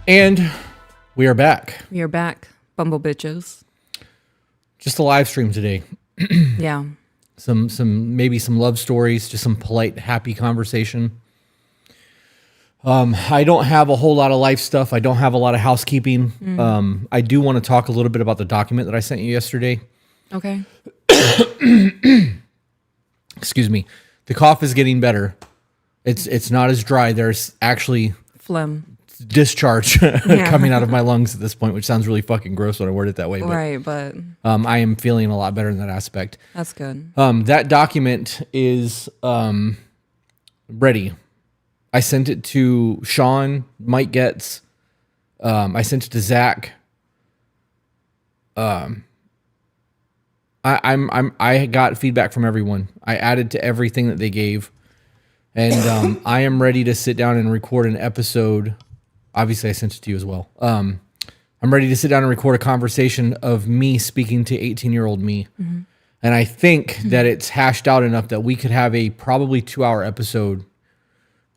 And we are back. We are back, Bumble Bitches. Just a live stream today. Yeah. Maybe some love stories, just some polite, happy conversation. I don't have a whole lot of life stuff. I don't have a lot of housekeeping. I do want to talk a little bit about the document that I sent you yesterday. Okay. Excuse me. The cough is getting better. It's not as dry. There's actually phlegm discharge coming out of my lungs at this point, which sounds really fucking gross when I word it that way. But I am feeling a lot better in that aspect. That's good. That document is ready. I sent it to Sean, Mike Getz. I sent it to Zach. I got feedback from everyone. I added to everything that they gave, and I am ready to sit down and record an episode. Obviously, I sent it to you as well. I'm ready to sit down and record a conversation of me speaking to 18-year-old me. Mm-hmm. And I think that it's hashed out enough that we could have a probably 2-hour episode,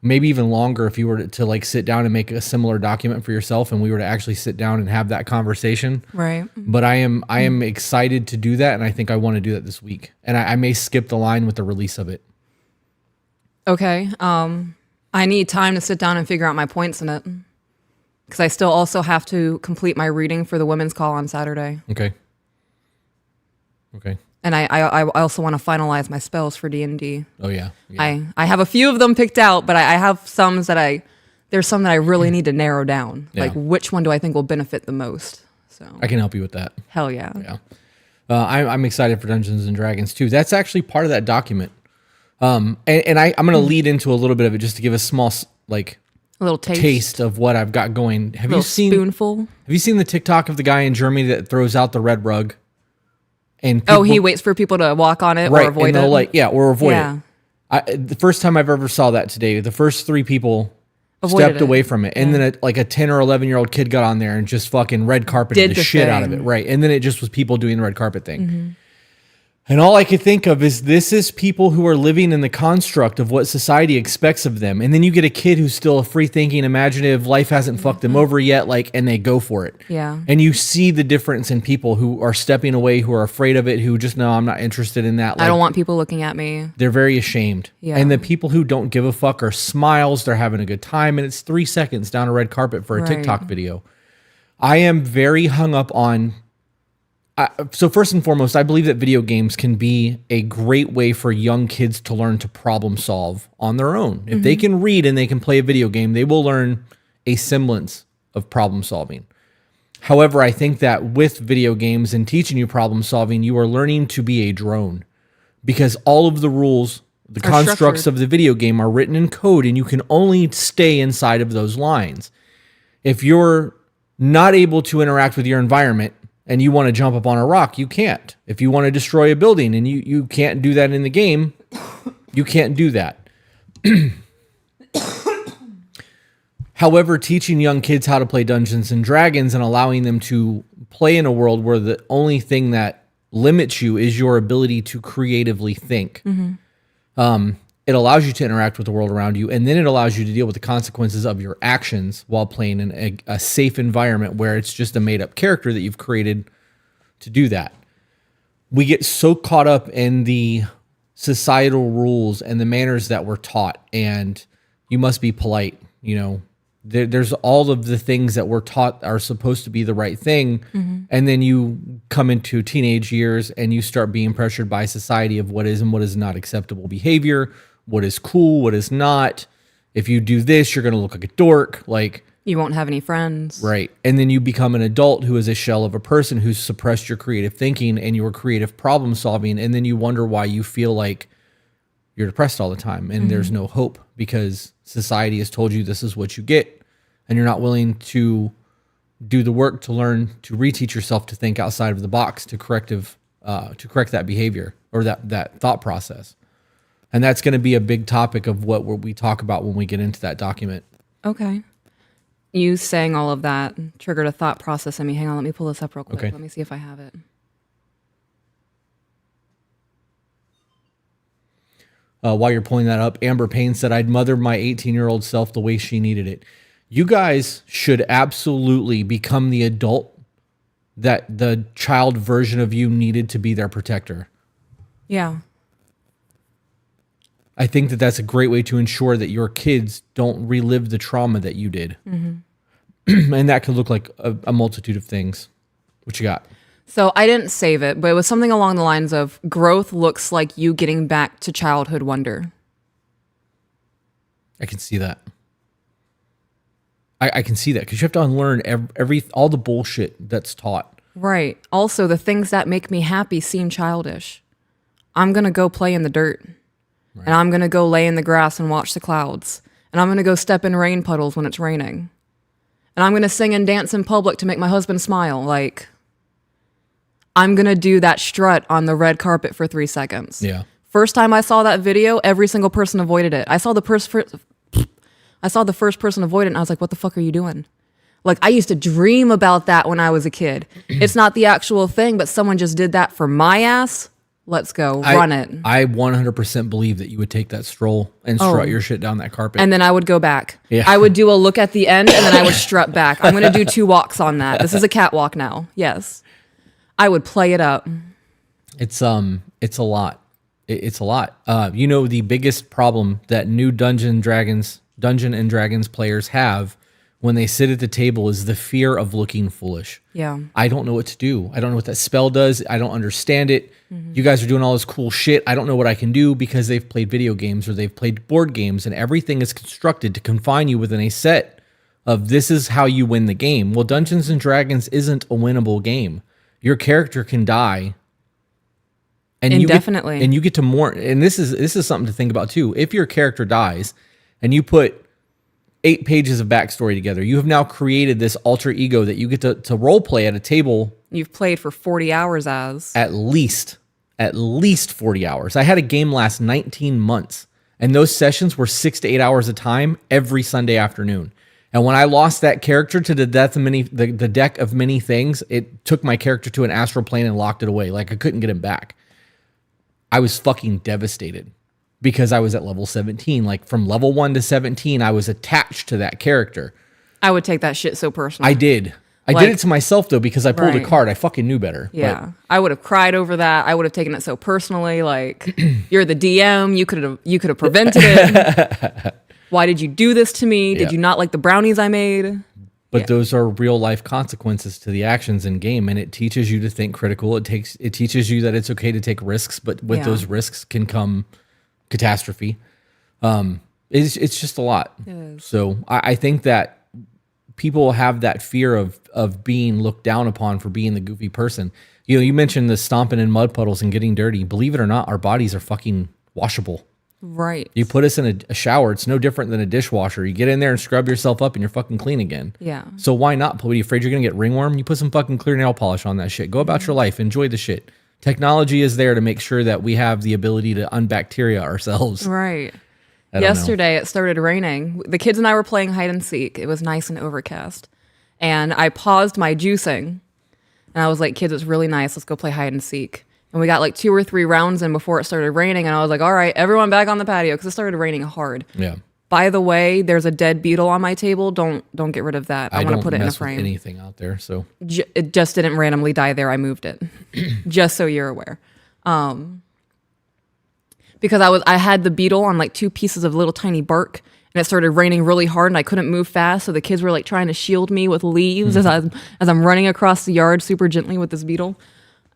maybe even longer if you were to like sit down and make a similar document for yourself and we were to actually sit down and have that conversation. Right. But I am excited to do that, and I think I want to do that this week. And I may skip the line with the release of it. Okay. I need time to sit down and figure out my points in it. Because I still also have to complete my reading for the women's call on Saturday. Okay. And I also want to finalize my spells for D&D. Oh, yeah. I have a few of them picked out, but I have there's some that I really need to narrow down. Yeah. Like, which one do I think will benefit the most? So I can help you with that. Hell yeah. Yeah. I'm excited for Dungeons and Dragons, too. That's actually part of that document. I'm going to lead into a little bit of it just to give a small, like... A little taste of what I've got going. Have you seen spoonful? Have you seen the TikTok of the guy in Germany that throws out the red rug? And he waits for people to walk on it right, or avoid and it. Or avoid it. The first time I've ever saw that today, the first 3 people stepped away from it, and then a 10 or 11-year-old kid got on there and just fucking red carpeted the shit out of it. Right, and then it just was people doing the red carpet thing. Mm-hmm. And all I could think of is this is people who are living in the construct of what society expects of them. And then you get a kid who's still a free-thinking, imaginative, life hasn't fucked them over yet, and they go for it. Yeah. And you see the difference in people who are stepping away, who are afraid of it, who just, no, I'm not interested in that. I don't want people looking at me. They're very ashamed. Yeah. And the people who don't give a fuck are smiles, they're having a good time, and it's 3 seconds down a red carpet for a TikTok video. I am very hung up on... So first and foremost, I believe that video games can be a great way for young kids to learn to problem solve on their own. If they can read and they can play a video game, they will learn a semblance of problem solving. However, I think that with video games and teaching you problem solving, you are learning to be a drone because all of the rules, the constructs of the video game are written in code and you can only stay inside of those lines. If you're not able to interact with your environment, and you want to jump up on a rock, you can't. If you want to destroy a building and you can't do that in the game, you can't do that. However, teaching young kids how to play Dungeons and Dragons and allowing them to play in a world where the only thing that limits you is your ability to creatively think. It allows you to interact with the world around you, and then it allows you to deal with the consequences of your actions while playing in a safe environment where it's just a made-up character that you've created to do that. We get so caught up in the societal rules and the manners that we're taught, and you must be polite. You know, there's all of the things that we're taught are supposed to be the right thing, and then you come into teenage years and you start being pressured by society of what is and what is not acceptable behavior, what is cool, what is not. If you do this, you're going to look like a dork. Like, you won't have any friends. Right. And then you become an adult who is a shell of a person who's suppressed your creative thinking and your creative problem solving. And then you wonder why you feel like you're depressed all the time and there's no hope because society has told you this is what you get. And you're not willing to do the work to learn to reteach yourself to think outside of the box to correct that behavior or that thought process. And that's going to be a big topic of what we talk about when we get into that document. Okay. You saying all of that triggered a thought process in me. Hang on, let me pull this up real quick. Okay. Let me see if I have it. While you're pulling that up, Amber Payne said, I'd mother my 18-year-old self the way she needed it. You guys should absolutely become the adult that the child version of you needed to be their protector. Yeah. I think that that's a great way to ensure that your kids don't relive the trauma that you did. Mm-hmm. And that could look like a multitude of things. What you got? So I didn't save it, but it was something along the lines of growth looks like you getting back to childhood wonder. I can see that. I can see that because you have to unlearn all the bullshit that's taught. Right. Also, the things that make me happy seem childish. I'm going to go play in the dirt. Right. And I'm going to go lay in the grass and watch the clouds. And I'm going to go step in rain puddles when it's raining. And I'm going to sing and dance in public to make my husband smile. Like, I'm going to do that strut on the red carpet for 3 seconds. Yeah. First time I saw that video, every single person avoided it. I saw the first person avoid it, and I was like, what the fuck are you doing? Like, I used to dream about that when I was a kid. It's not the actual thing, but someone just did that for my ass. Let's go. Run it. I 100% believe that you would take that stroll and strut your shit down that carpet. And then I would go back. Yeah. I would do a look at the end, and then I would strut back. I'm going to do 2 walks on that. This is a catwalk now. Yes. I would play it up. It's a lot. It's a lot. The biggest problem that new Dungeon and Dragons players have when they sit at the table is the fear of looking foolish. Yeah. I don't know what to do. I don't know what that spell does. I don't understand it. Mm-hmm. You guys are doing all this cool shit. I don't know what I can do because they've played video games or they've played board games and everything is constructed to confine you within a set of this is how you win the game. Well, Dungeons and Dragons isn't a winnable game. Your character can die. And indefinitely. You get to more, and this is something to think about too. If your character dies and you put 8 pages of backstory together, you have now created this alter ego that you get to role play at a table. You've played for 40 hours as. At least 40 hours. I had a game last 19 months, and those sessions were 6 to 8 hours a time every Sunday afternoon. And when I lost that character to the deck of many things, it took my character to an astral plane and locked it away. Like I couldn't get him back. I was fucking devastated because I was at level 17. Like from level 1 to 17, I was attached to that character. I would take that shit so personal. I did. I did it to myself though because I pulled a card. I fucking knew better. Yeah. I would have cried over that. I would have taken it so personally. Like you're the DM. You could have prevented it. Why did you do this to me? Did you not like the brownies I made? But those are real life consequences to the actions in game, and it teaches you to think critical. It teaches you that it's okay to take risks, but with those risks can come catastrophe. It's just a lot. So I think that people have that fear of being looked down upon for being the goofy person. You mentioned the stomping in mud puddles and getting dirty. Believe it or not, our bodies are fucking washable. Right. You put us in a shower, it's no different than a dishwasher. You get in there and scrub yourself up and you're fucking clean again. Yeah. So why not? What are you afraid you're going to get ringworm? You put some fucking clear nail polish on that shit. Go about your life. Enjoy the shit. Technology is there to make sure that we have the ability to unbacteria ourselves. Right. Yesterday it started raining. The kids and I were playing hide and seek. It was nice and overcast. And I paused my juicing. And I was like, kids, it's really nice. Let's go play hide and seek. And we got like 2 or 3 rounds in before it started raining. And I was like, all right, everyone back on the patio because it started raining hard. Yeah. By the way, there's a dead beetle on my table. Don't get rid of that. I want to put it in a frame. With anything out there, so it just didn't randomly die there. I moved it, just so you're aware. Because I had the beetle on like 2 pieces of little tiny bark, and it started raining really hard, and I couldn't move fast. So the kids were like trying to shield me with leaves as I'm running across the yard super gently with this beetle.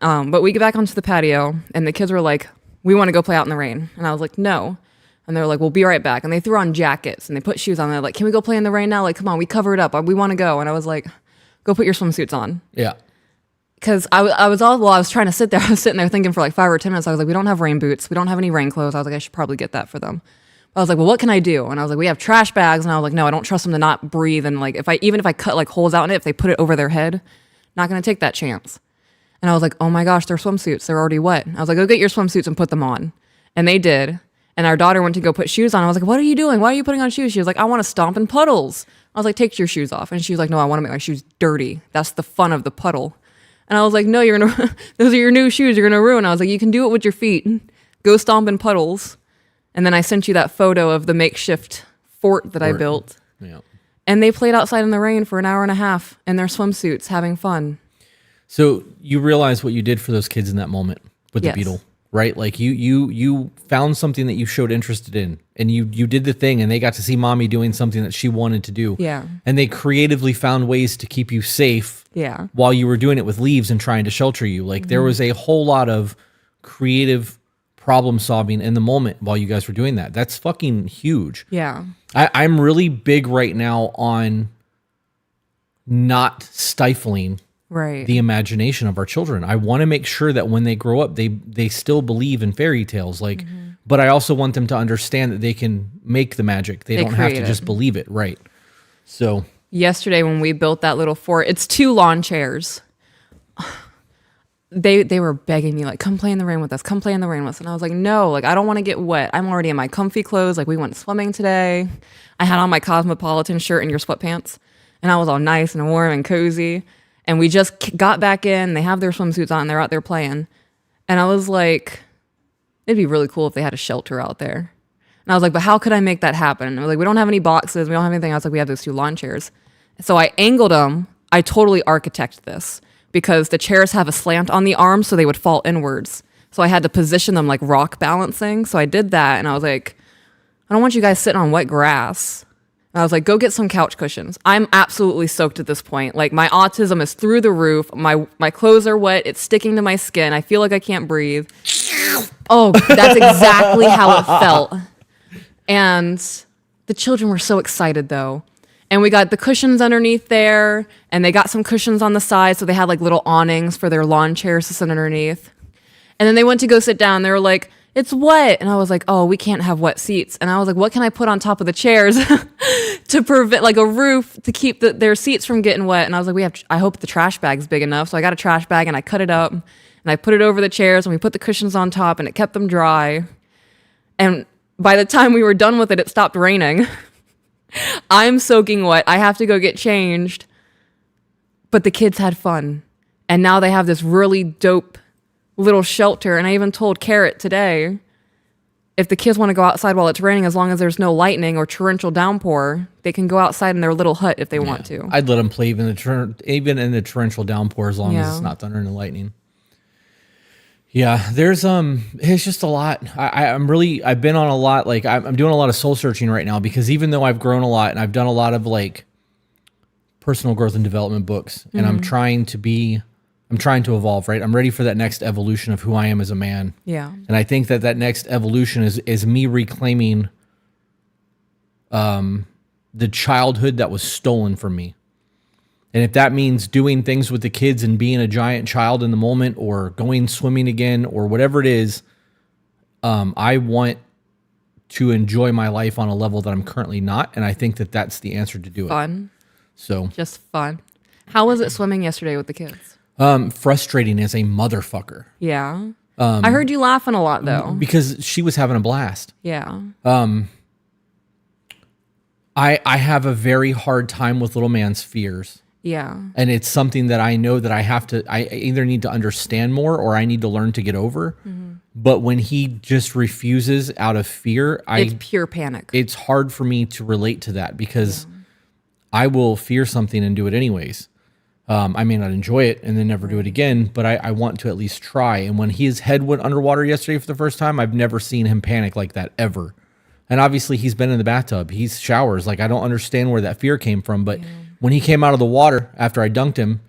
But we get back onto the patio, and the kids were like, we want to go play out in the rain. And I was like, no. And they were like, we'll be right back. And they threw on jackets, and they put shoes on. They're like, can we go play in the rain now? Like, come on, we covered up. We want to go. And I was like, go put your swimsuits on. Yeah. Because I was trying to sit there. I was sitting there thinking for like 5 or 10 minutes. I was like, we don't have rain boots. We don't have any rain clothes. I was like, I should probably get that for them. I was like, well, what can I do? And I was like, we have trash bags. And I was like, no, I don't trust them to not breathe. And like, even if I cut like holes out in it, if they put it over their head, not going to take that chance. And I was like, oh my gosh, they're swimsuits. They're already wet. I was like, go get your swimsuits and put them on. And they did. And our daughter went to go put shoes on. I was like, what are you doing? Why are you putting on shoes? She was like, I want to stomp in puddles. I was like, take your shoes off. And she was like, no, I want to make my shoes dirty. That's the fun of the puddle. And I was like, no, you're gonna those are your new shoes, you're gonna ruin. I was like, you can do it with your feet. Go stomp in puddles. And then I sent you that photo of the makeshift fort that I built. Yeah. And they played outside in the rain for an hour and a half in their swimsuits having fun. So you realize what you did for those kids in that moment with the beetle, right? Like you found something that you showed interested in, and you did the thing, and they got to see mommy doing something that she wanted to do. Yeah. And they creatively found ways to keep you safe. Yeah. While you were doing it with leaves and trying to shelter you. Like there was a whole lot of creative problem solving in the moment while you guys were doing that. That's fucking huge. Yeah. I'm really big right now on not stifling the imagination of our children. I want to make sure that when they grow up, they still believe in fairy tales. Like, but I also want them to understand that they can make the magic. They don't have to just believe it. Right. So yesterday when we built that little fort, it's 2 lawn chairs. They were begging me, like, come play in the rain with us. Come play in the rain with us. And I was like, no, like, I don't want to get wet. I'm already in my comfy clothes. Like, we went swimming today. I had on my Cosmopolitan shirt and your sweatpants. And I was all nice and warm and cozy. And we just got back in. They have their swimsuits on. They're out there playing. And I was like, it'd be really cool if they had a shelter out there. And I was like, but how could I make that happen? And I was like, we don't have any boxes. We don't have anything else. Like, we have those 2 lawn chairs. So I angled them. I totally architected this because the chairs have a slant on the arms so they would fall inwards. So I had to position them like rock balancing. So I did that. And I was like, I don't want you guys sitting on wet grass. And I was like, go get some couch cushions. I'm absolutely soaked at this point. Like my autism is through the roof. My clothes are wet. It's sticking to my skin. I feel like I can't breathe. Oh, that's exactly how it felt. And the children were so excited though. And we got the cushions underneath there, and they got some cushions on the side, so they had like little awnings for their lawn chairs to sit underneath. And then they went to go sit down. They were like, it's wet. And I was like, oh, we can't have wet seats. And I was like, what can I put on top of the chairs to prevent, like a roof to keep their seats from getting wet? And I was like, I hope the trash bag's big enough. So I got a trash bag and I cut it up and I put it over the chairs and we put the cushions on top and it kept them dry. And by the time we were done with it, it stopped raining. I'm soaking wet. I have to go get changed. But the kids had fun. And now they have this really dope little shelter. And I even told Carrot today, if the kids want to go outside while it's raining, as long as there's no lightning or torrential downpour, they can go outside in their little hut if they want to. I'd let them play even in the torrential downpour as long as it's not thunder and lightning. Yeah, there's it's just a lot. I've been on a lot. Like I'm doing a lot of soul searching right now because even though I've grown a lot and I've done a lot of like personal growth and development books, and I'm trying to evolve. Right, I'm ready for that next evolution of who I am as a man. Yeah, and I think that next evolution is me reclaiming the childhood that was stolen from me. And if that means doing things with the kids and being a giant child in the moment or going swimming again or whatever it is, I want to enjoy my life on a level that I'm currently not. And I think that that's the answer to do it. Fun. So just fun. How was it swimming yesterday with the kids? Frustrating as a motherfucker. Yeah. I heard you laughing a lot though. Because she was having a blast. Yeah. I have a very hard time with little man's fears. Yeah. And it's something that I know that I either need to understand more or I need to learn to get over. Mm-hmm. But when he just refuses out of fear, it's pure panic. It's hard for me to relate to that because I will fear something and do it anyways. I may not enjoy it and then never do it again, but I want to at least try. And when his head went underwater yesterday for the first time, I've never seen him panic like that ever. And obviously he's been in the bathtub. He showers. Like I don't understand where that fear came from, but when he came out of the water after I dunked him,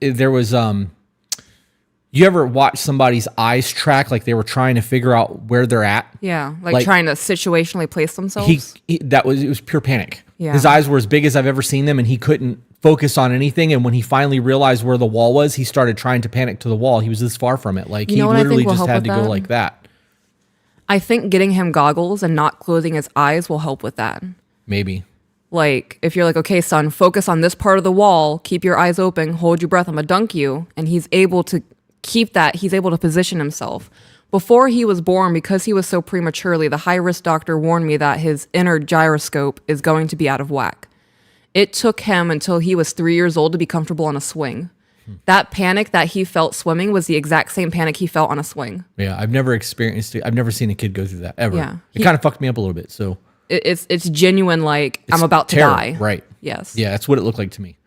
there was, you ever watch somebody's eyes track like they were trying to figure out where they're at? Yeah, like trying to situationally place themselves? It was pure panic. Yeah. His eyes were as big as I've ever seen them and he couldn't focus on anything. And when he finally realized where the wall was, he started trying to panic to the wall. He was this far from it. Like he literally just had to go like that. I think getting him goggles and not closing his eyes will help with that. Maybe. Like, if you're like, okay, son, focus on this part of the wall, keep your eyes open, hold your breath, I'm gonna dunk you. And he's able to keep that, he's able to position himself. Before he was born, because he was so prematurely, the high-risk doctor warned me that his inner gyroscope is going to be out of whack. It took him until he was 3 years old to be comfortable on a swing. That panic that he felt swimming was the exact same panic he felt on a swing. Yeah, I've never experienced it. I've never seen a kid go through that ever. Yeah. It kind of fucked me up a little bit. So It's genuine, like I'm about to terror, die. right? Yes. Yeah, that's what it looked like to me.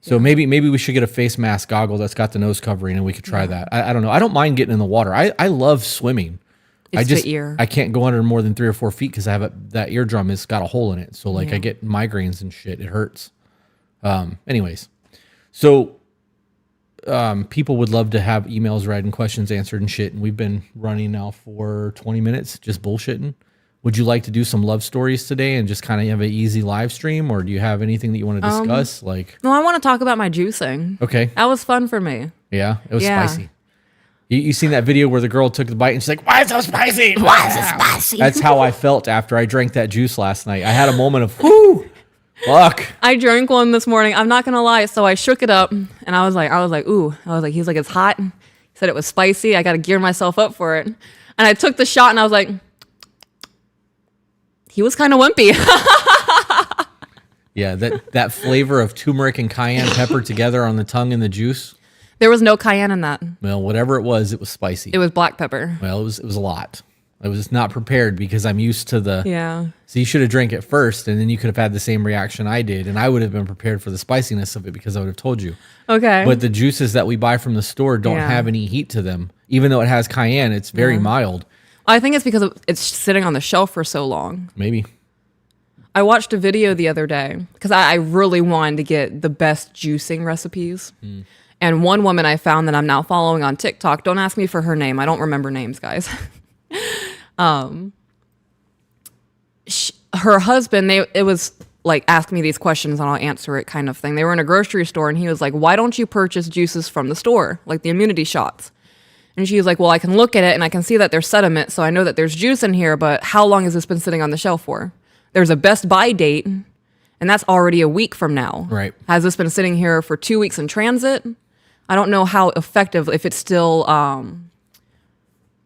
So maybe we should get a face mask goggle that's got the nose covering, and we could try that. I don't know. I don't mind getting in the water. I love swimming. It's the ear. I can't go under more than 3 or 4 feet because I have that eardrum has got a hole in it. So like I get migraines and shit. It hurts. Anyways, so people would love to have emails read and questions answered and shit. And we've been running now for 20 minutes just bullshitting. Would you like to do some love stories today and just kind of have an easy live stream, or do you have anything that you want to discuss? No, I want to talk about my juicing. Okay. That was fun for me. Yeah, it was spicy. You seen that video where the girl took the bite and she's like, "Why is it so spicy? Why is it spicy?" That's how I felt after I drank that juice last night. I had a moment of, whoo, fuck. I drank one this morning. I'm not gonna lie. So I shook it up, and I was like, ooh. I was like, he's like, it's hot. He said it was spicy. I got to gear myself up for it. And I took the shot, and I was like, he was kind of wimpy. Yeah, that flavor of turmeric and cayenne pepper together on the tongue and the juice. There was no cayenne in that. Well, whatever it was spicy. It was black pepper. Well, it was a lot. I was not prepared because I'm used to the. Yeah. So you should have drank it first, and then you could have had the same reaction I did, and I would have been prepared for the spiciness of it because I would have told you. Okay. But the juices that we buy from the store don't have any heat to them, even though it has cayenne. It's very mild. I think it's because it's sitting on the shelf for so long. Maybe. I watched a video the other day because I really wanted to get the best juicing recipes. And one woman I found that I'm now following on TikTok, don't ask me for her name. I don't remember names, guys. Her husband, it was like, ask me these questions and I'll answer it kind of thing. They were in a grocery store and he was like, why don't you purchase juices from the store, like the immunity shots? And she was like, well, I can look at it and I can see that there's sediment, so I know that there's juice in here, but how long has this been sitting on the shelf for? There's a best buy date, and that's already a week from now. Right. Has this been sitting here for 2 weeks in transit? I don't know how effective, if it's still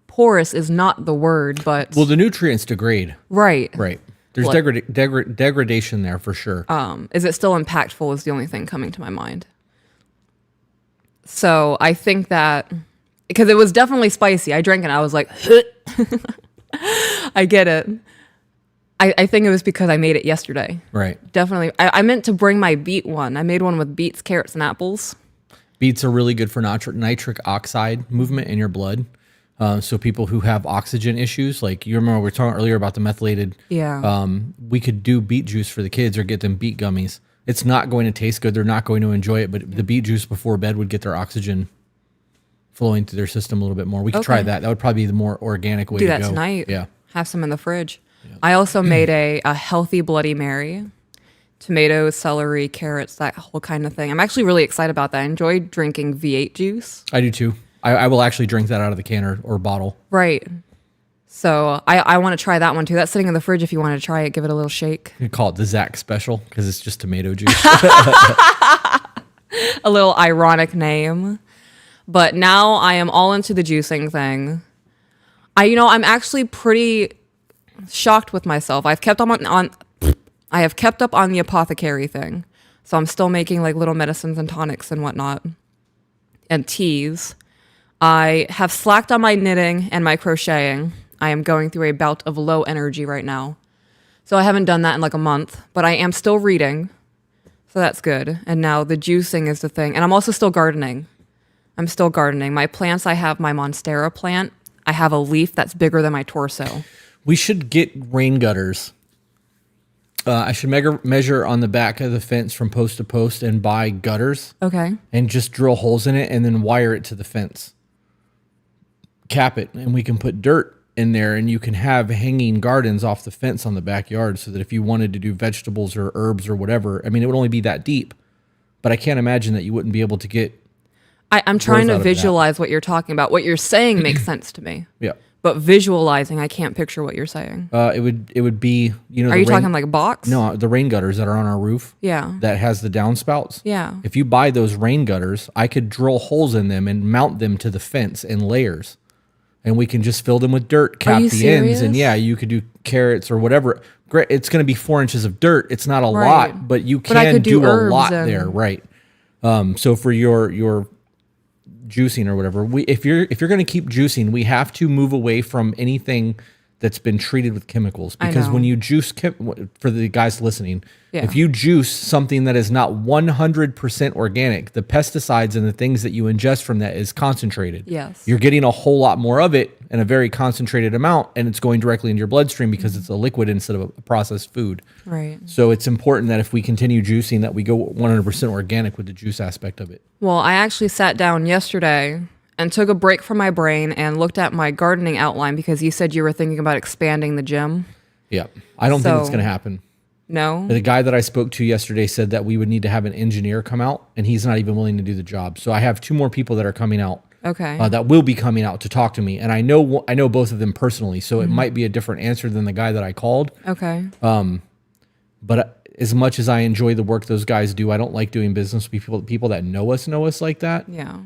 porous is not the word, but... Well, the nutrients degrade. Right. Right. There's degradation there for sure. Is it still impactful is the only thing coming to my mind. So I think that... Because it was definitely spicy. I drank it and I was like... I get it. I think it was because I made it yesterday. Right. Definitely. I meant to bring my beet one. I made one with beets, carrots, and apples. Beets are really good for nitric oxide movement in your blood. So people who have oxygen issues, like you remember we were talking earlier about the methylated. Yeah. We could do beet juice for the kids or get them beet gummies. It's not going to taste good. They're not going to enjoy it, but the beet juice before bed would get their oxygen flowing through their system a little bit more. We could try that. That would probably be the more organic way to go. Do that tonight. Yeah. Have some in the fridge. Yeah. I also made a healthy Bloody Mary. Tomatoes, celery, carrots, that whole kind of thing. I'm actually really excited about that. I enjoy drinking V8 juice. I do too. I will actually drink that out of the can or bottle. Right. So I want to try that one too. That's sitting in the fridge if you want to try it. Give it a little shake. You call it the Zach Special because it's just tomato juice. A little ironic name. But now I am all into the juicing thing. I'm actually pretty shocked with myself. I have kept up on the apothecary thing. So I'm still making like little medicines and tonics and whatnot and teas. I have slacked on my knitting and my crocheting. I am going through a bout of low energy right now. So I haven't done that in like a month, but I am still reading. So that's good. And now the juicing is the thing. And I'm also still gardening. I'm still gardening. My plants, I have my Monstera plant. I have a leaf that's bigger than my torso. We should get rain gutters. I should measure on the back of the fence from post to post and buy gutters. Okay. And just drill holes in it and then wire it to the fence. Cap it, and we can put dirt in there, and you can have hanging gardens off the fence on the backyard so that if you wanted to do vegetables or herbs or whatever, I mean, it would only be that deep. But I can't imagine that you wouldn't be able to get... I'm trying to visualize what you're talking about. What you're saying makes sense to me. Yeah. But visualizing, I can't picture what you're saying. It would be, Are you talking like a box? No, the rain gutters that are on our roof. Yeah. That has the downspouts. Yeah. If you buy those rain gutters, I could drill holes in them and mount them to the fence in layers. And we can just fill them with dirt, cap the ends, and yeah, you could do carrots or whatever. great. It's going to be 4 inches of dirt. It's not a Right. lot, but you But I can could do do a herbs lot and- there, right? So for your juicing or whatever, if you're going to keep juicing, we have to move away from anything that's been treated with chemicals, because know. when you juice, for the guys listening, Yeah. if you juice something that is not 100% organic, the pesticides and the things that you ingest from that is concentrated. Yes. You're getting a whole lot more of it in a very concentrated amount, and it's going directly into your bloodstream because it's a liquid instead of a processed food. Right. So it's important that if we continue juicing, that we go 100% organic with the juice aspect of it. Well, I actually sat down yesterday and took a break from my brain and looked at my gardening outline because you said you were thinking about expanding the gym. Yeah. I don't think it's So- going to happen. No? The guy that I spoke to yesterday said that we would need to have an engineer come out, and he's not even willing to do the job. So I have 2 more people that are coming out. Okay. That will be coming out to talk to me, and I know both of them personally, so it might be a different answer than the guy that I called. Okay. But as much as I enjoy the work those guys do, I don't like doing business with people that know us like that. Yeah.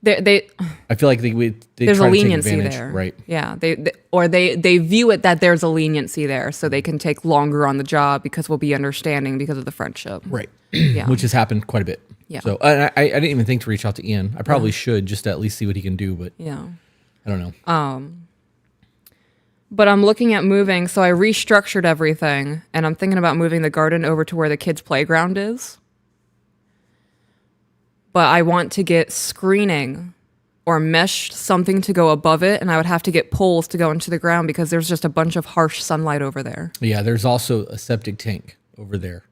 I feel like they There's try a to take leniency advantage, there. right? Yeah. They view it that there's a leniency there, so they can take longer on the job because we'll be understanding because of the friendship. Right. Yeah. Which has happened quite a bit. Yeah. So I didn't even think to reach out to Ian. I probably should, just to at least see what he can do, but Yeah. I don't know. But I'm looking at moving, so I restructured everything, and I'm thinking about moving the garden over to where the kids' playground is. But I want to get screening or mesh something to go above it, and I would have to get poles to go into the ground because there's just a bunch of harsh sunlight over there. Yeah, there's also a septic tank over there.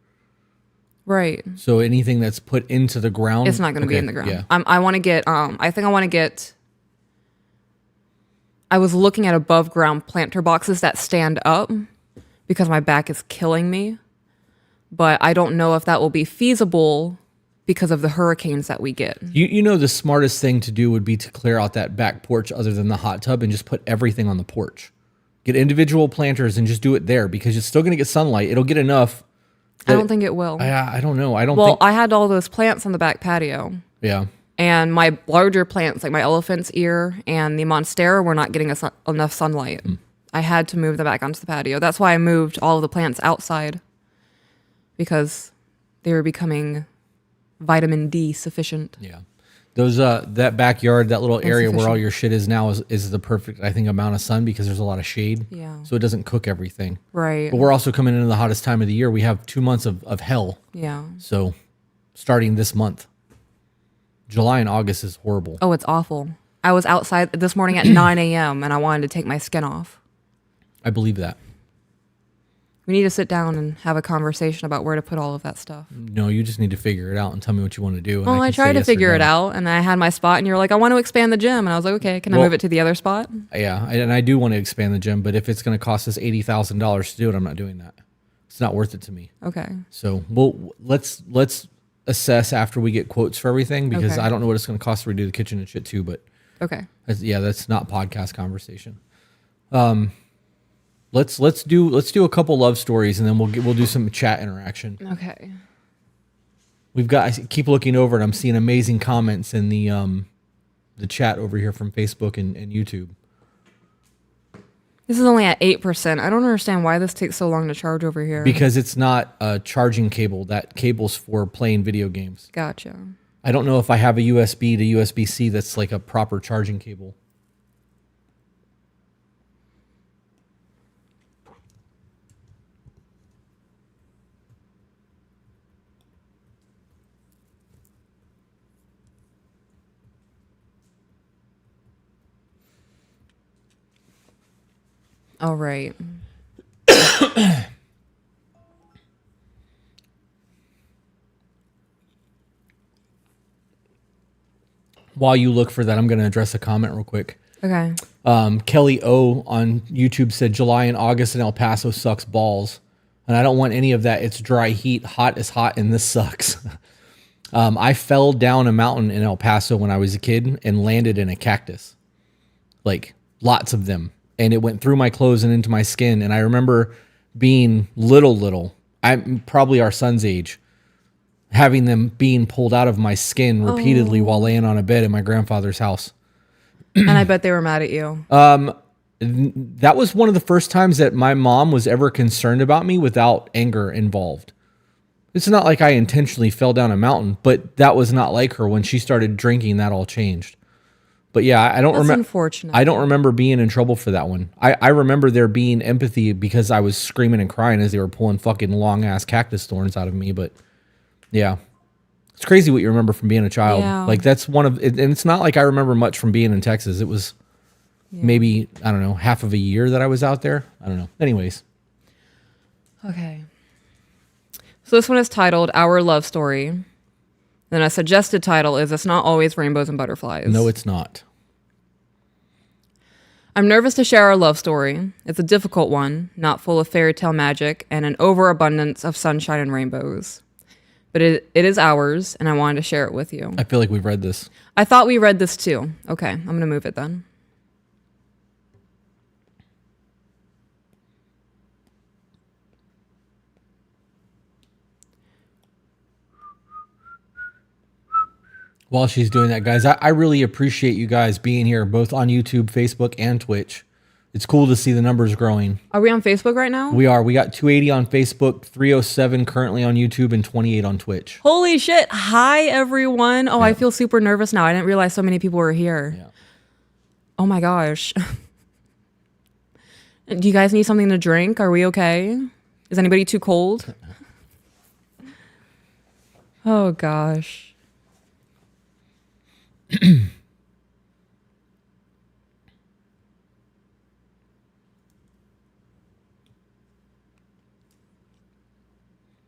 Right. So anything that's put into the ground, It's not going to be okay, in the ground. Yeah. I want to get, I was looking at above ground planter boxes that stand up because my back is killing me. But I don't know if that will be feasible because of the hurricanes that we get. You know the smartest thing to do would be to clear out that back porch other than the hot tub and just put everything on the porch. Get individual planters and just do it there because it's still going to get sunlight. It'll get enough. I don't think it will. I don't know. I don't Well, think. I had all those plants on the back patio. Yeah. And my larger plants, like my elephant's ear and the monstera, were not getting enough sunlight. I had to move them back onto the patio. That's why I moved all of the plants outside because they were becoming vitamin D sufficient. Yeah. Those that backyard, that little area where all Insufficient. your shit is now is the perfect, I think, amount of sun because there's a lot of shade. Yeah. So it doesn't cook everything. Right. But we're also coming into the hottest time of the year. We have 2 months of hell. Yeah. So starting this month. July and August is horrible. Oh, it's awful. I was outside this morning at 9 a.m. and I wanted to take my skin off. I believe that. We need to sit down and have a conversation about where to put all of that stuff. No, you just need to figure it out and tell me what you want to do. and Well, I can say tried to yes or figure it no. out, and I had my spot, and you were like, I want to expand the gym. And I was like, okay, can I Well- move it to the other spot? Yeah, and I do want to expand the gym, but if it's going to cost us $80,000 to do it, I'm not doing that. It's not worth it to me. Okay. So let's assess after we get quotes for everything because Okay. I don't know what it's going to cost to redo the kitchen and shit too. But Okay. that's not podcast conversation. Let's do a couple love stories and then we'll do some chat interaction. Okay. I keep looking over and I'm seeing amazing comments in the chat over here from Facebook and YouTube. This is only at 8%. I don't understand why this takes so long to charge over here. Because it's not a charging cable. That cable's for playing video games. Gotcha. I don't know if I have a USB to USB-C that's like a proper charging cable. All right. While you look for that, I'm going to address a comment real quick. Okay. Kelly O on YouTube said July and August in El Paso sucks balls. And I don't want any of that. It's dry heat. Hot is hot and this sucks. I fell down a mountain in El Paso when I was a kid and landed in a cactus. Like lots of them. And it went through my clothes and into my skin. And I remember being little. I'm probably our son's age. Having them being pulled out of my skin repeatedly while laying on a bed in my grandfather's house. And I bet they were mad at you. that was one of the first times that my mom was ever concerned about me without anger involved. It's not like I intentionally fell down a mountain, but that was not like her. When she started drinking, that all changed. But yeah, I don't remember. Unfortunate. I don't remember being in trouble for that one. I remember there being empathy because I was screaming and crying as they were pulling fucking long ass cactus thorns out of me. But yeah, it's crazy what you remember from being a child. Yeah. Like that's one of, and it's not like I remember much from being in Texas. It was maybe, I don't know, half of a year that I was out there. I don't know. Anyways. Okay. So this one is titled Our Love Story. Then a suggested title is It's Not Always Rainbows and Butterflies. No, it's not. I'm nervous to share our love story. It's a difficult one, not full of fairy tale magic and an overabundance of sunshine and rainbows. But it is ours, and I wanted to share it with you. I feel like we've read this. I thought we read this too. Okay, I'm going to move it then. While she's doing that, guys, I really appreciate you guys being here, both on YouTube, Facebook, and Twitch. It's cool to see the numbers growing. Are we on Facebook right now? We are. We got 280 on Facebook, 307 currently on YouTube, and 28 on Twitch. Holy shit. Hi, everyone. Oh, yeah. I feel super nervous now. I didn't realize so many people were here. Yeah. Oh, my gosh. Do you guys need something to drink? Are we okay? Is anybody too cold? Oh, gosh.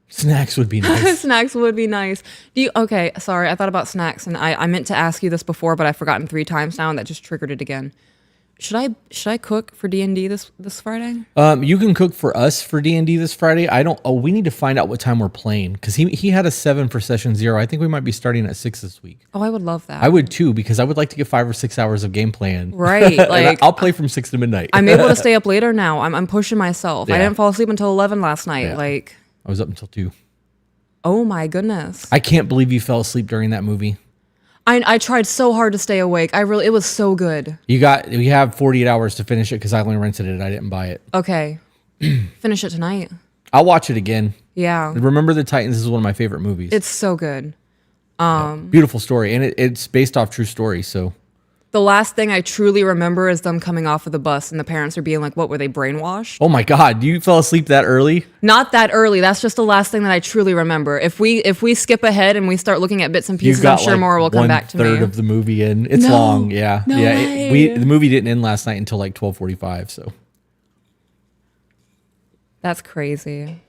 Snacks would be nice. Snacks would be nice. Okay, sorry, I thought about snacks and I meant to ask you this before, but I've forgotten 3 times now and that just triggered it again. Should I cook for D&D this Friday? You can cook for us for D&D this Friday. We need to find out what time we're playing because he had a 7 for session 0. I think we might be starting at 6 this week. Oh, I would love that. I would too because I would like to get 5 or 6 hours of gameplay in. Right, like I'll play from 6 to midnight. I'm able to stay up later now. I'm pushing myself. Yeah. I didn't fall asleep until 11 last night. Yeah. Like I was up until 2. Oh my goodness! I can't believe you fell asleep during that movie. I tried so hard to stay awake. It was so good. We have 48 hours to finish it because I only rented it. I didn't buy it. Okay. Finish it tonight. I'll watch it again. Yeah. Remember the Titans is one of my favorite movies. It's so good. Beautiful story. And it's based off true story. So the last thing I truly remember is them coming off of the bus and the parents are being like, what, were they brainwashed? oh my God, you fell asleep that early? Not that early. That's just the last thing that I truly remember. If we skip ahead and we start looking at bits and pieces, I'm sure more will come back to me. 1/3 of the movie in. It's long. Yeah. No yeah. way. The movie didn't end last night until like 12:45. So that's crazy.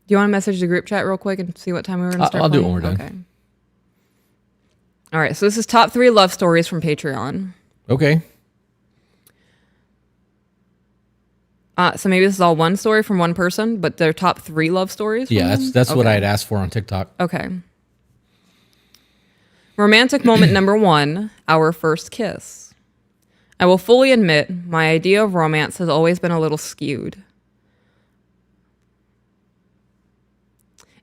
Do you want to message the group chat real quick and see what time we were going to start I'll do it playing? when we're done. Okay. All right, so this is top 3 love stories from Patreon. Okay. So maybe this is all one story from one person, but they're top 3 love stories? Yeah, that's okay. what I had asked for on TikTok. Okay. Romantic moment number 1, our first kiss. I will fully admit my idea of romance has always been a little skewed.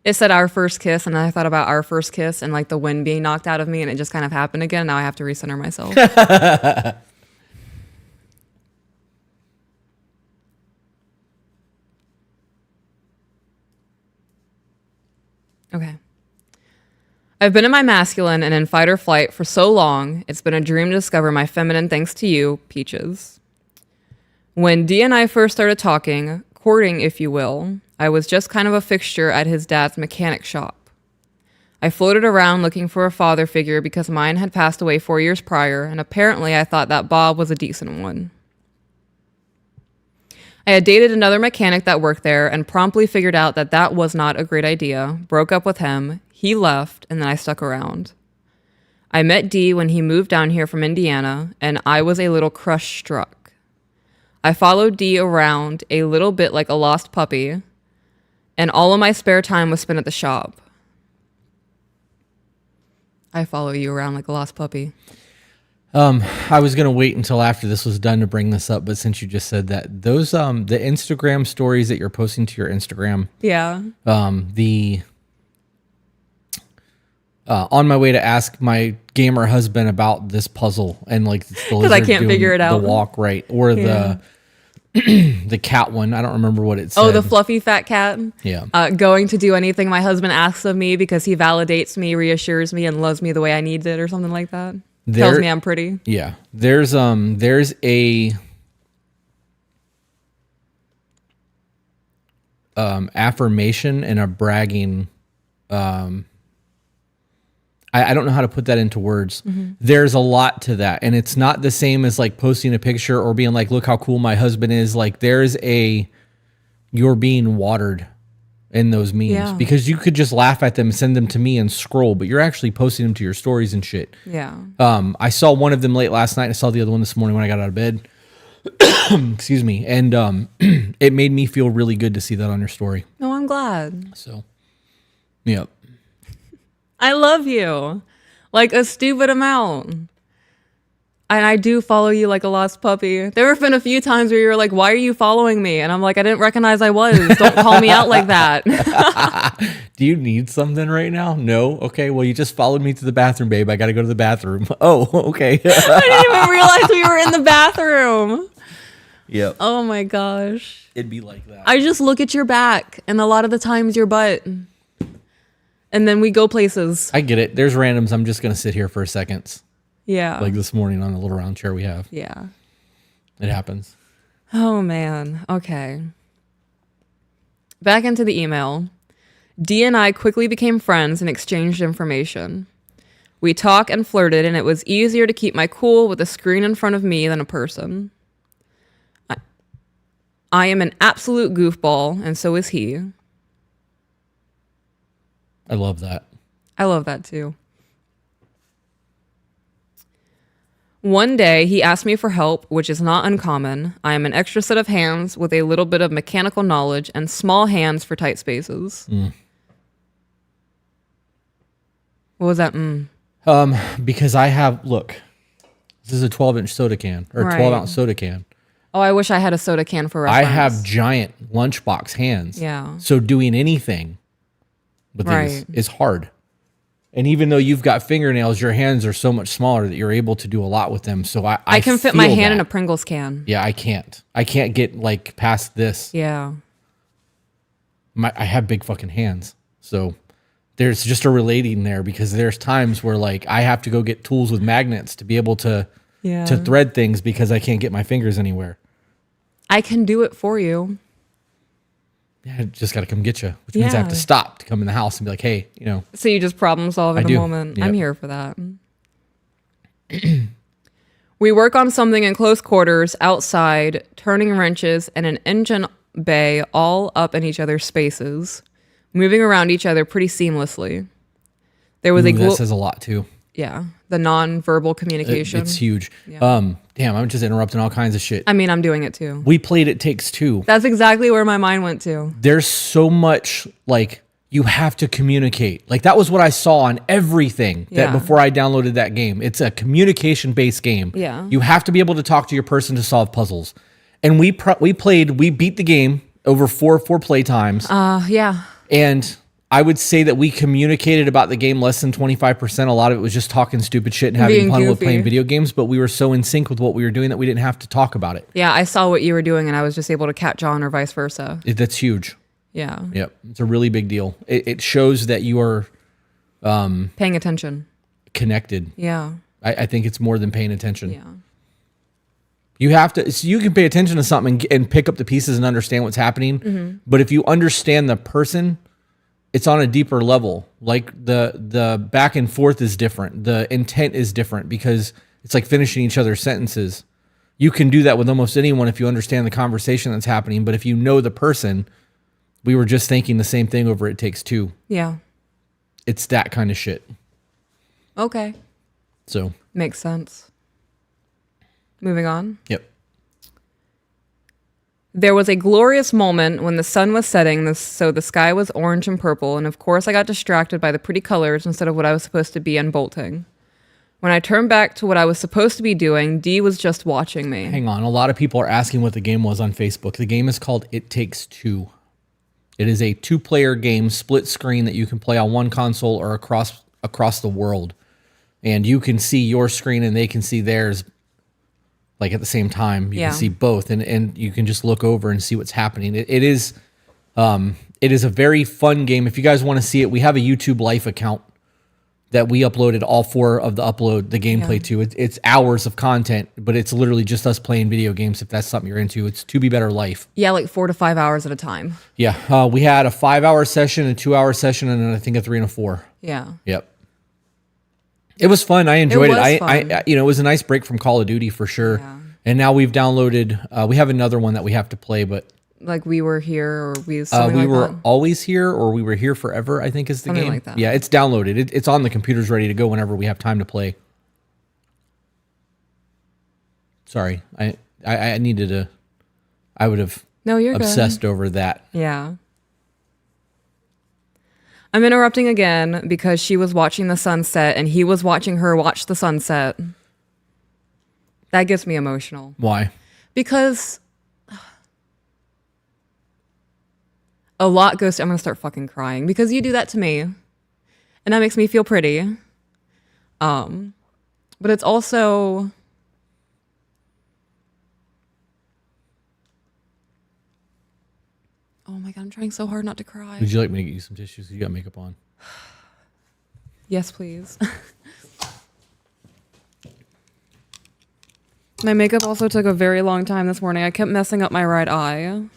It said our first kiss, and I thought about our first kiss and like the wind being knocked out of me, and it just kind of happened again. Now I have to recenter myself. Okay. I've been in my masculine and in fight or flight for so long, it's been a dream to discover my feminine thanks to you, Peaches. When Dee and I first started talking, courting if you will, I was just kind of a fixture at his dad's mechanic shop. I floated around looking for a father figure because mine had passed away 4 years prior, and apparently I thought that Bob was a decent one. I had dated another mechanic that worked there and promptly figured out that that was not a great idea, broke up with him, he left, and then I stuck around. I met Dee when he moved down here from Indiana, and I was a little crush struck. I followed Dee around a little bit like a lost puppy, and all of my spare time was spent at the shop. I follow you around like a lost puppy. I was gonna wait until after this was done to bring this up, but since you just said that, those the Instagram stories that you're posting to your Instagram, Yeah. on my way to ask my gamer husband about this puzzle and like because I can't figure it out. The walk right or the cat one. I don't remember what it said. Oh, the fluffy fat cat. Yeah. Going to do anything my husband asks of me because he validates me, reassures me, and loves me the way I need it, or something like that. Tells me I'm pretty. Yeah. There's a affirmation and a bragging. I don't know how to put that into words. There's a lot to that. And it's not the same as like posting a picture or being like, look how cool my husband is. Like you're being watered in those memes because you could just laugh at them, send them to me and scroll, but you're actually posting them to your stories and shit. Yeah. I saw one of them late last night. I saw the other one this morning when I got out of bed. Excuse me. And it made me feel really good to see that on your story. Oh, I'm glad. So, yeah. I love you. Like a stupid amount. And I do follow you like a lost puppy. There have been a few times where you're like, why are you following me? And I'm like, I didn't recognize I was. Don't call me out like that. Do you need something right now? No? Okay, well, you just followed me to the bathroom, babe. I got to go to the bathroom. Oh, okay. I didn't even realize we were in the bathroom. Yep. Oh my gosh. It'd be like that. I just look at your back and a lot of the times your butt. And then we go places. I get it. There's randoms. I'm just going to sit here for a second. Yeah. Like this morning on the little round chair we have. Yeah. It happens. Oh, man. Okay. Back into the email. Dee and I quickly became friends and exchanged information. We talked and flirted, and it was easier to keep my cool with a screen in front of me than a person. I am an absolute goofball, and so is he. I love that. I love that too. One day, he asked me for help, which is not uncommon. I am an extra set of hands with a little bit of mechanical knowledge and small hands for tight spaces. What was that? Because I have, look, this is a 12-inch soda can or a 12-ounce soda can. Oh, I wish I had a soda can for reference. I have giant lunchbox hands. Yeah. So doing anything with these is hard. And even though you've got fingernails, your hands are so much smaller that you're able to do a lot with them. So I can fit my hand in a Pringles can. Yeah, I can't. I can't get like past this. Yeah. I have big fucking hands. So there's just a relating there because there's times where like I have to go get tools with magnets to be able to thread things because I can't get my fingers anywhere. I can do it for you. Yeah, I just got to come get you, which means I have to stop to come in the house and be like, hey, you know. So you just problem solve in a moment. Yep. I'm here for that. We work on something in close quarters, outside, turning wrenches and an engine bay all up in each other's spaces, moving around each other pretty seamlessly. There was that says a lot too. Yeah, the non-verbal communication. It's huge. Yeah. Damn, I'm just interrupting all kinds of shit. I mean, I'm doing it too. We played It Takes Two. That's exactly where my mind went to. There's so much like you have to communicate. Like that was what I saw on everything that before I downloaded that game. It's a communication-based game. Yeah. You have to be able to talk to your person to solve puzzles. And we beat the game over four play times. Yeah. And I would say that we communicated about the game less than 25%. A lot of it was just talking stupid shit and having fun with playing video games, but we were so in sync with what we were doing that we didn't have to talk about it. Yeah, I saw what you were doing and I was just able to catch on or vice versa. That's huge. Yeah. Yep. It's a really big deal. It shows that you are paying attention. Connected. Yeah. I think it's more than paying attention. Yeah. You have to, so you can pay attention to something and pick up the pieces and understand what's happening. But if you understand the person, it's on a deeper level. Like the back and forth is different. The intent is different because it's like finishing each other's sentences. You can do that with almost anyone if you understand the conversation that's happening. But if you know the person, we were just thinking the same thing over It Takes Two. Yeah. It's that kind of shit. Okay. So. Makes sense. Moving on. Yep. There was a glorious moment when the sun was setting, so the sky was orange and purple, and of course I got distracted by the pretty colors instead of what I was supposed to be unbolting. When I turned back to what I was supposed to be doing, Dee was just watching me. Hang on. A lot of people are asking what the game was on Facebook. The game is called It Takes Two. It is a 2-player game, split screen that you can play on one console or across across the world, and you can see your screen and they can see theirs, like at the same time. You Yeah. can see both, and you can just look over and see what's happening. It is a very fun game. If you guys want to see it, we have a YouTube Life account that we uploaded all 4 of the gameplay to. It's hours of content, but it's literally just us playing video games. If that's something you're into, it's To Be Better Life. Yeah, like 4 to 5 hours at a time. Yeah, we had a 5-hour session, a 2-hour session, and then I think a 3 and a 4. Yeah. Yep. It was fun. I enjoyed it. was I fun. it was a nice break from Call of Duty for sure. Yeah. And now we've downloaded. We have another one that we have to play, but Like We Were Here, or we like were that. always here, or we were here forever, I think is the Something game. like that. Yeah, it's downloaded. It's on the computers, ready to go whenever we have time to play. Sorry, I needed to. I would have No, you're obsessed over that. Yeah. I'm interrupting again because she was watching the sunset and he was watching her watch the sunset. That gets me emotional. Why? Because a lot goes to, I'm going to start fucking crying because you do that to me. And that makes me feel pretty. But it's also, oh my God, I'm trying so hard not to cry. Would you like me to get you some tissues? You got makeup on. Yes, please. My makeup also took a very long time this morning. I kept messing up my right eye. And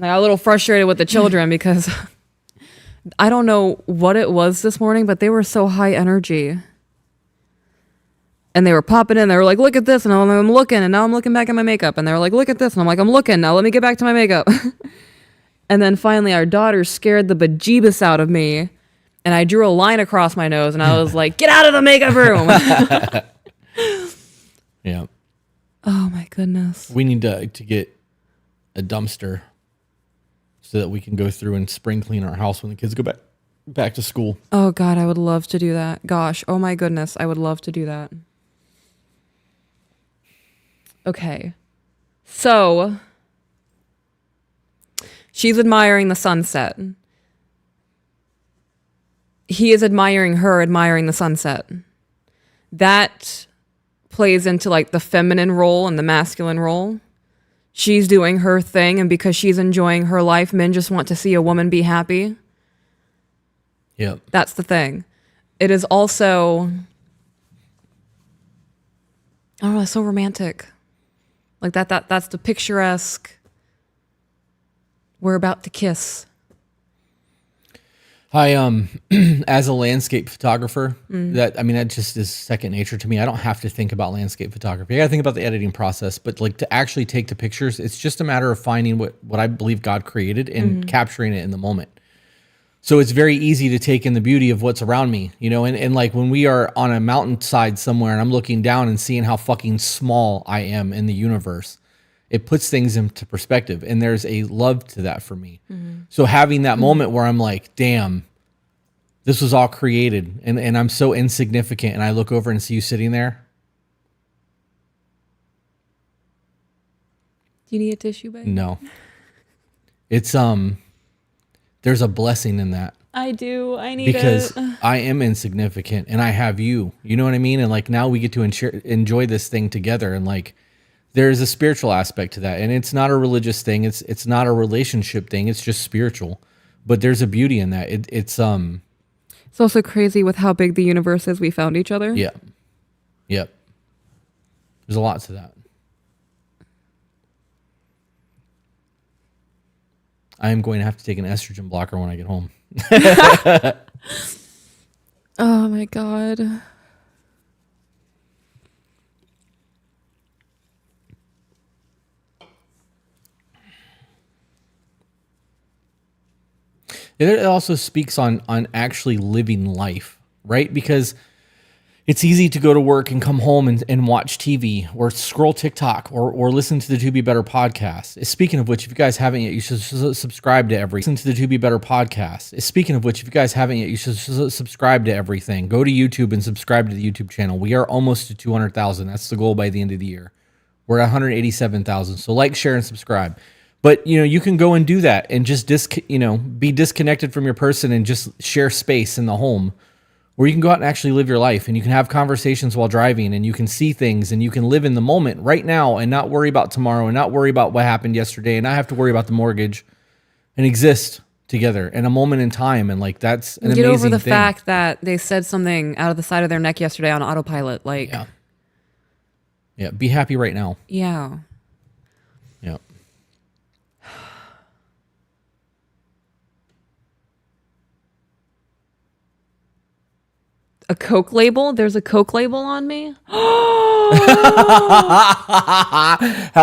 I got a little frustrated with the children because I don't know what it was this morning, but they were so high energy. And they were popping in. They were like, look at this. And I'm looking. And now I'm looking back at my makeup. And they were like, look at this. And I'm like, I'm looking. Now let me get back to my makeup. And then finally, our daughter scared the bejeebus out of me. And I drew a line across my nose. And I was like, get out of the makeup room. Yeah. Oh, my goodness. We need to get a dumpster so that we can go through and spring clean our house when the kids go back to school. Oh, God, I would love to do that. Gosh, oh, my goodness, I would love to do that. Okay. So, she's admiring the sunset. He is admiring her, admiring the sunset. That plays into like the feminine role and the masculine role. She's doing her thing, and because she's enjoying her life, men just want to see a woman be happy. Yep. That's the thing. It is also, I don't know, it's so romantic. Like that's the picturesque, we're about to kiss. I as a landscape photographer, that just is second nature to me. I don't have to think about landscape photography. I got to think about the editing process, but like to actually take the pictures, it's just a matter of finding what I believe God created and capturing it in the moment. So it's very easy to take in the beauty of what's around me, and like when we are on a mountainside somewhere and I'm looking down and seeing how fucking small I am in the universe, it puts things into perspective, and there's a love to that for me. So having that moment where I'm like, damn, this was all created, and I'm so insignificant, and I look over and see you sitting there. Do you need a tissue, babe? No. It's, there's a blessing in that. I do. I need Because it. I am insignificant, and I have you. You know what I mean? And like now we get to enjoy this thing together, and like there's a spiritual aspect to that, and it's not a religious thing. It's not a relationship thing. It's just spiritual, but there's a beauty in that. It's also crazy with how big the universe is. We found each other. Yep. There's a lot to that. I am going to have to take an estrogen blocker when I get home. Oh my God. It also speaks on actually living life, right? Because it's easy to go to work and come home and watch TV or scroll TikTok or listen to the To Be Better podcast. Speaking of which, if you guys haven't yet, you should subscribe to listen to the To Be Better podcast. Speaking of which, if you guys haven't yet, you should subscribe to everything. Go to YouTube and subscribe to the YouTube channel. We are almost to 200,000. That's the goal by the end of the year. We're at 187,000. So like, share, and subscribe. But you can go and do that and just be disconnected from your person and just share space in the home, where you can go out and actually live your life, and you can have conversations while driving, and you can see things, and you can live in the moment right now and not worry about tomorrow and not worry about what happened yesterday and not have to worry about the mortgage, and exist together in a moment in time. And like, that's an amazing thing. Get over the fact that they said something out of the side of their neck yesterday on autopilot. Like, yeah, be happy right now. Yeah. Yeah. A Coke label? There's a Coke label on me? How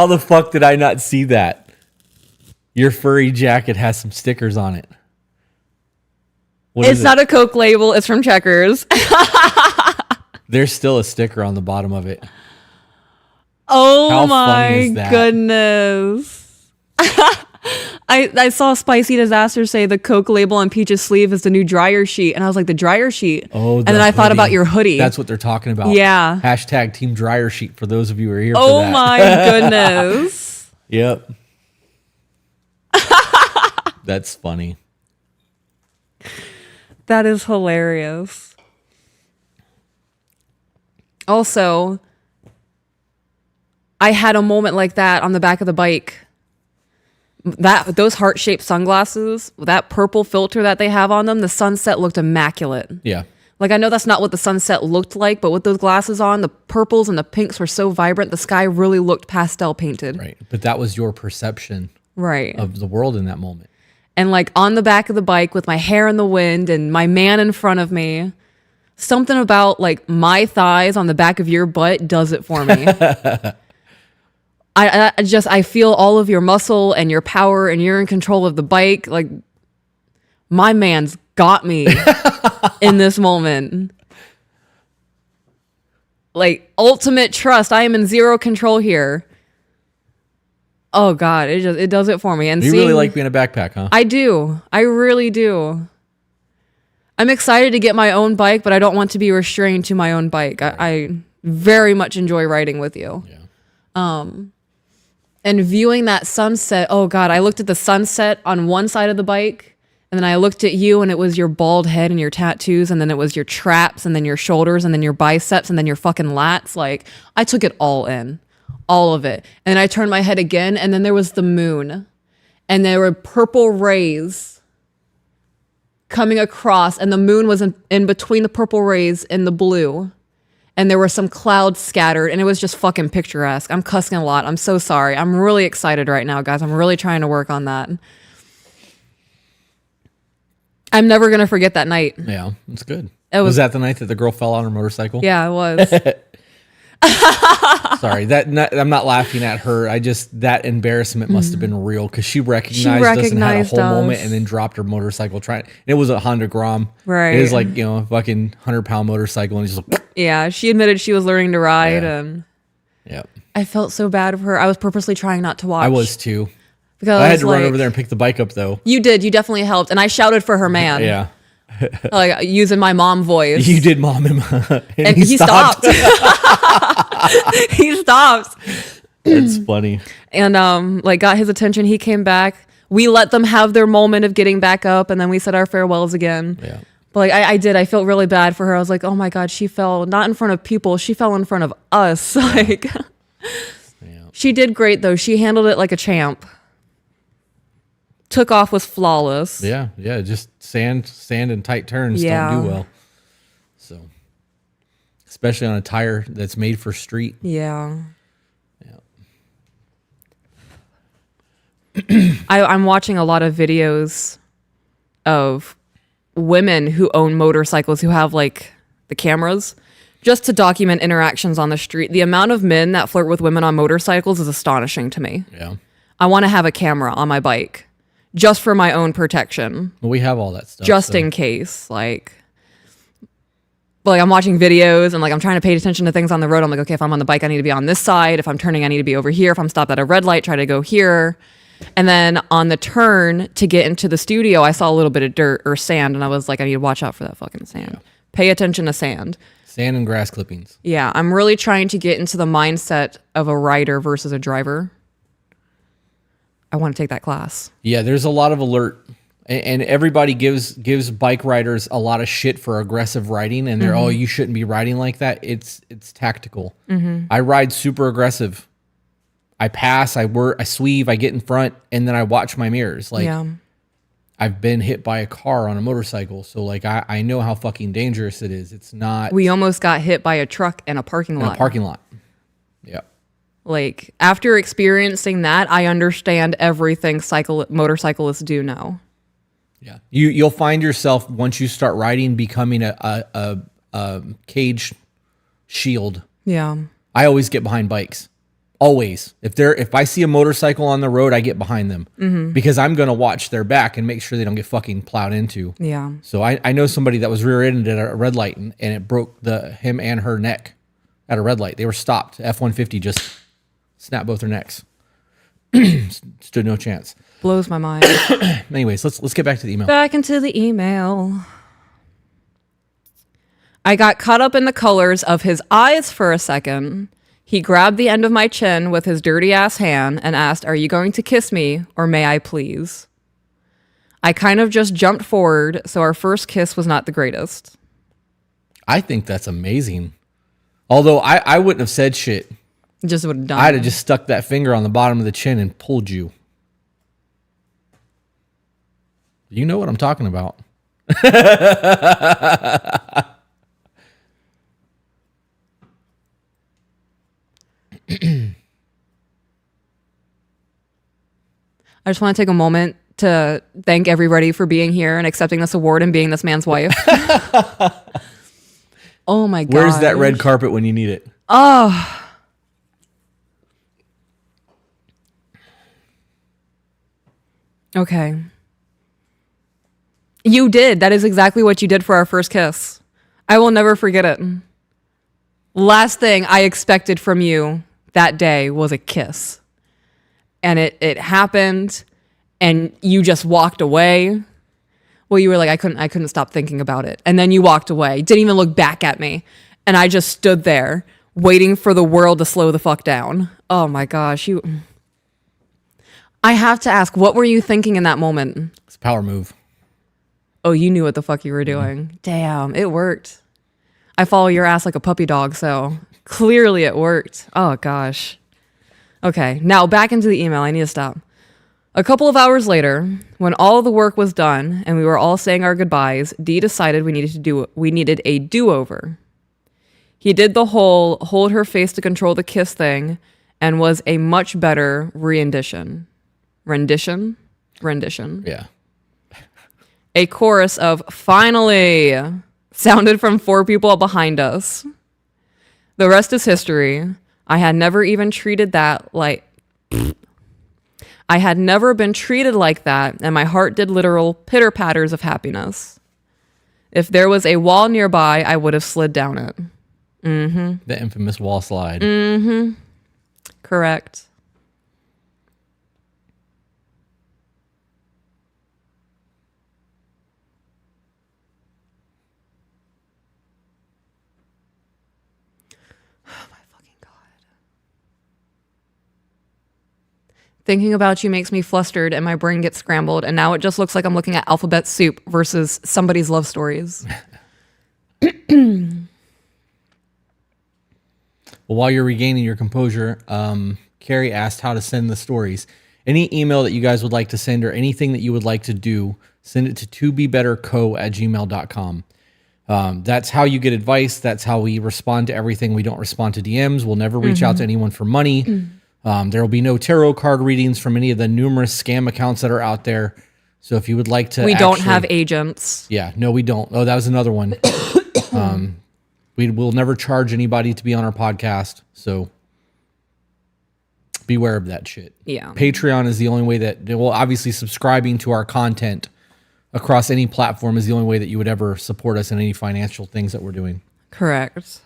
the fuck did I not see that? Your furry jacket has some stickers on it. It's not a Coke label. It's from Checkers. There's still a sticker on the bottom of it. Oh, how funny is my that? goodness. I saw Spicy Disaster say the Coke label on Peach's sleeve is the new dryer sheet. And I was like, the dryer sheet? Oh, and then I thought about your hoodie. That's what they're talking about. Yeah. Hashtag Team Dryer Sheet for those of you who are here for Oh that. my goodness. Yep. That's funny. That is hilarious. Also, I had a moment like that on the back of the bike. Those heart-shaped sunglasses, that purple filter that they have on them, the sunset looked immaculate. Yeah. Like, I know that's not what the sunset looked like, but with those glasses on, the purples and the pinks were so vibrant, the sky really looked pastel painted. Right. But that was your perception Right. of the world in that moment. And like on the back of the bike with my hair in the wind and my man in front of me, something about like my thighs on the back of your butt does it for me. I feel all of your muscle and your power, and you're in control of the bike. Like, my man's got me in this moment. Like, ultimate trust. I am in zero control here. Oh God, it does it for me. And you really like being a backpack, huh? I do. I really do. I'm excited to get my own bike, but I don't want to be restrained to my own bike. I very much enjoy riding with you. Yeah. And viewing that sunset. Oh God, I looked at the sunset on one side of the bike, and then I looked at you, and it was your bald head and your tattoos, and then it was your traps, and then your shoulders, and then your biceps, and then your fucking lats. Like, I took it all in. All of it. And I turned my head again, and then there was the moon. And there were purple rays coming across, and the moon was in between the purple rays and the blue. And there were some clouds scattered, and it was just fucking picturesque. I'm cussing a lot. I'm so sorry. I'm really excited right now, guys. I'm really trying to work on that. I'm never going to forget that night. Yeah, it's good. Was that the night that the girl fell on her motorcycle? Yeah, it was. Sorry, I'm not laughing at her. That embarrassment must have been real, because she recognized us and had a whole moment, and then dropped her motorcycle. It was a Honda Grom. Right. It is like, a fucking 100-pound motorcycle, and just like, yeah, she admitted she was learning to ride, and yeah. I felt so bad for her. I was purposely trying not to watch. I was too. Because I had to run over there and pick the bike up, though. You did. You definitely helped, and I shouted for her man. Yeah. Like using my mom voice. You did mom him. And he stopped. He stopped. It's funny. And like got his attention. He came back. We let them have their moment of getting back up, and then we said our farewells again. Yeah. But like I did. I felt really bad for her. I was like, oh my God, she fell not in front of people. She fell in front of us. Like, Yeah. She did great though. She handled it like a champ. Took off was flawless. Yeah. Just sand and tight turns don't do well. So, especially on a tire that's made for street. Yeah. I'm watching a lot of videos of women who own motorcycles who have like the cameras just to document interactions on the street. The amount of men that flirt with women on motorcycles is astonishing to me. Yeah. I want to have a camera on my bike just for my own protection. Well, we have all that stuff. Just in case. Like I'm watching videos and like I'm trying to pay attention to things on the road. I'm like, okay, if I'm on the bike, I need to be on this side. If I'm turning, I need to be over here. If I'm stopped at a red light, try to go here. And then on the turn to get into the studio, I saw a little bit of dirt or sand, and I was like, I need to watch out for that fucking sand. Yeah. Pay attention to sand. Sand and grass clippings. Yeah, I'm really trying to get into the mindset of a rider versus a driver. I want to take that class. Yeah, there's a lot of alert, and everybody gives bike riders a lot of shit for aggressive riding, and they're oh, you shouldn't be riding like that. It's tactical. I ride super aggressive. I pass, I sweave, I get in front, and then I watch my mirrors. Like I've been hit by a car on a motorcycle, so like I know how fucking dangerous it is. It's not. We almost got hit by a truck in a parking lot. Yeah. Like after experiencing that, I understand everything motorcyclists do now. Yeah, you'll find yourself once you start riding becoming a cage shield. Yeah, I always get behind bikes. Always, if I see a motorcycle on the road, I get behind them because I'm gonna watch their back and make sure they don't get fucking plowed into. Yeah. So I know somebody that was rear-ended at a red light and it broke him and her neck at a red light. They were stopped. F-150 just snapped both their necks. Stood no chance. Blows my mind. Anyways, let's get back to the email. Back into the email. I got caught up in the colors of his eyes for a second. He grabbed the end of my chin with his dirty ass hand and asked, "Are you going to kiss me or may I please?" I kind of just jumped forward, so our first kiss was not the greatest. I think that's amazing. Although I wouldn't have said shit. Just would have done. I'd have just stuck that finger on the bottom of the chin and pulled you. You know what I'm talking about. I just want to take a moment to thank everybody for being here and accepting this award and being this man's wife. Oh my God. Where's that red carpet when you need it? Oh. Okay. You did. That is exactly what you did for our first kiss. I will never forget it. Last thing I expected from you that day was a kiss. And it happened and you just walked away. Well, you were like, I couldn't stop thinking about it. And then you walked away. Didn't even look back at me. And I just stood there waiting for the world to slow the fuck down. Oh my gosh, I have to ask, what were you thinking in that moment? It's a power move. Oh, you knew what the fuck you were doing. Damn, it worked. I follow your ass like a puppy dog, so clearly it worked. Oh gosh. Okay, now back into the email. I need to stop. A couple of hours later, when all the work was done and we were all saying our goodbyes, Dee decided we needed a do-over. He did the whole hold her face to control the kiss thing and was a much better rendition. Yeah. A chorus of "finally" sounded from 4 people behind us. The rest is history. I had never been treated like that, and my heart did literal pitter-patters of happiness. If there was a wall nearby, I would have slid down it. Mm-hmm. The infamous wall slide. Mm-hmm. Correct. Thinking about you makes me flustered and my brain gets scrambled, and now it just looks like I'm looking at alphabet soup versus somebody's love stories. Well, while you're regaining your composure, Carrie asked how to send the stories. Any email that you guys would like to send or anything that you would like to do, send it to tobebetterco@gmail.com. That's how you get advice. That's how we respond to everything. We don't respond to DMs. We'll never reach out to anyone for money. There will be no tarot card readings from any of the numerous scam accounts that are out there. So if you would like to... We don't have agents. Yeah, no, we don't. Oh, that was another one. We'll never charge anybody to be on our podcast. So beware of that shit. Yeah. Patreon is the only way that... Well, obviously subscribing to our content across any platform is the only way that you would ever support us in any financial things that we're doing. Correct.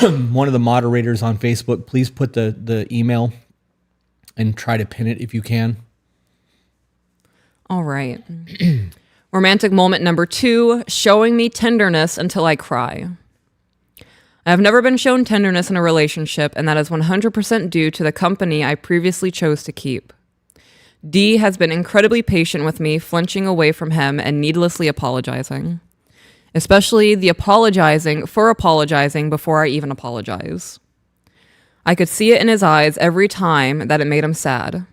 One of the moderators on Facebook, please put the email and try to pin it if you can. All right. Romantic moment number 2, showing me tenderness until I cry. I have never been shown tenderness in a relationship, and that is 100% due to the company I previously chose to keep. D has been incredibly patient with me, flinching away from him and needlessly apologizing. Especially the apologizing for apologizing before I even apologize. I could see it in his eyes every time that it made him sad.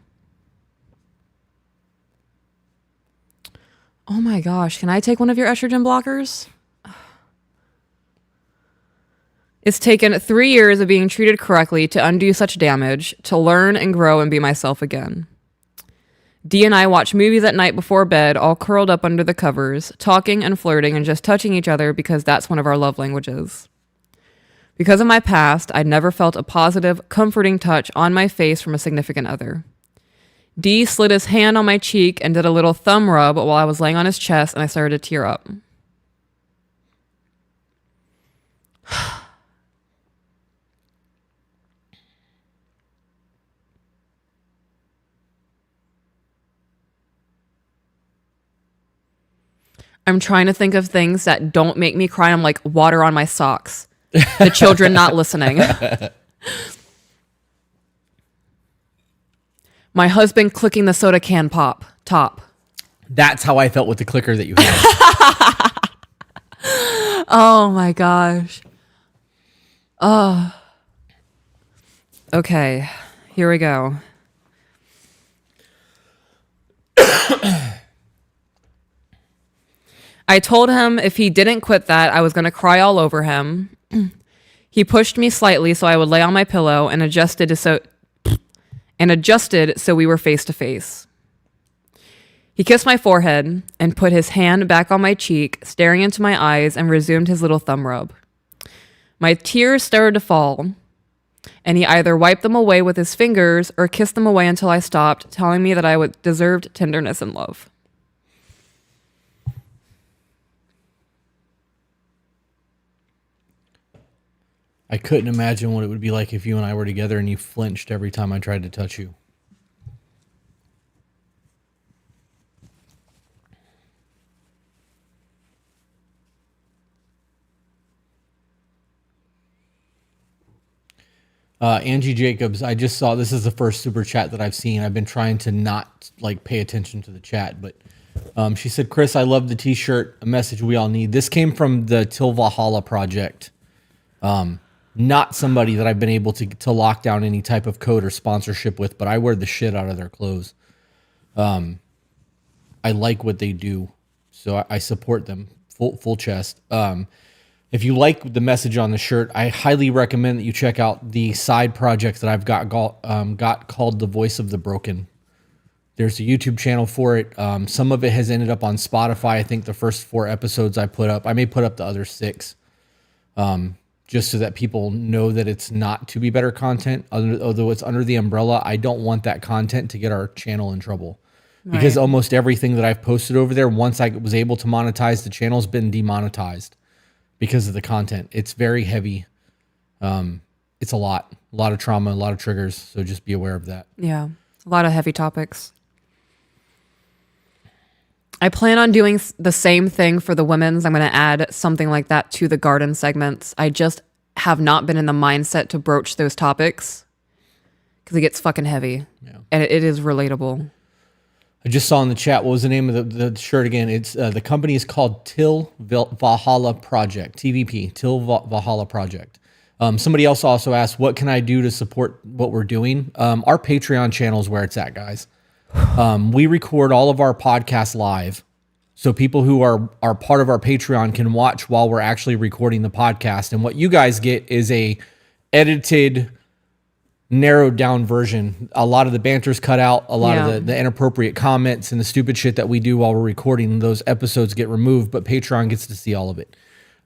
Oh my gosh, can I take one of your estrogen blockers? It's taken 3 years of being treated correctly to undo such damage, to learn and grow and be myself again. D and I watch movies at night before bed, all curled up under the covers, talking and flirting and just touching each other because that's one of our love languages. Because of my past, I'd never felt a positive, comforting touch on my face from a significant other. D slid his hand on my cheek and did a little thumb rub while I was laying on his chest, and I started to tear up. I'm trying to think of things that don't make me cry. I'm like, water on my socks. The children not listening. My husband clicking the soda can top. That's how I felt with the clicker that you had. Oh my gosh. Oh. Okay, here we go. I told him if he didn't quit that, I was going to cry all over him. He pushed me slightly so I would lay on my pillow and adjusted so we were face to face. He kissed my forehead and put his hand back on my cheek, staring into my eyes, and resumed his little thumb rub. My tears started to fall, and he either wiped them away with his fingers or kissed them away until I stopped, telling me that I deserved tenderness and love. I couldn't imagine what it would be like if you and I were together and you flinched every time I tried to touch you. Angie Jacobs, I just saw, this is the first super chat that I've seen. I've been trying to not pay attention to the chat, but she said, Chris, I love the t-shirt, a message we all need. This came from the Till Valhalla project. Not somebody that I've been able to lock down any type of code or sponsorship with, but I wear the shit out of their clothes. I like what they do, so I support them full chest. If you like the message on the shirt, I highly recommend that you check out the side project that I've got called The Voice of the Broken. There's a YouTube channel for it. Some of it has ended up on Spotify. I think the first 4 episodes I put up. I may put up the other 6. Just so that people know that it's not To Be Better content, although it's under the umbrella. I don't want that content to get our channel in trouble. Because almost everything that I've posted over there, once I was able to monetize, the channel's been demonetized because of the content. It's very heavy. It's a lot of trauma, a lot of triggers. So just be aware of that. Yeah, a lot of heavy topics. I plan on doing the same thing for the women's. I'm going to add something like that to the garden segments. I just have not been in the mindset to broach those topics because it gets fucking heavy. Yeah. And it is relatable. I just saw in the chat, what was the name of the shirt again? It's the company is called Till Valhalla Project, TVP, Till Valhalla Project. Somebody else also asked, what can I do to support what we're doing? Our Patreon channel is where it's at, guys. We record all of our podcasts live. So people who are part of our Patreon can watch while we're actually recording the podcast. And what you guys get is a edited, narrowed down version. A lot of the banter's cut out. A lot of the inappropriate comments and the stupid shit that we do while we're recording, those episodes get removed, but Patreon gets to see all of it.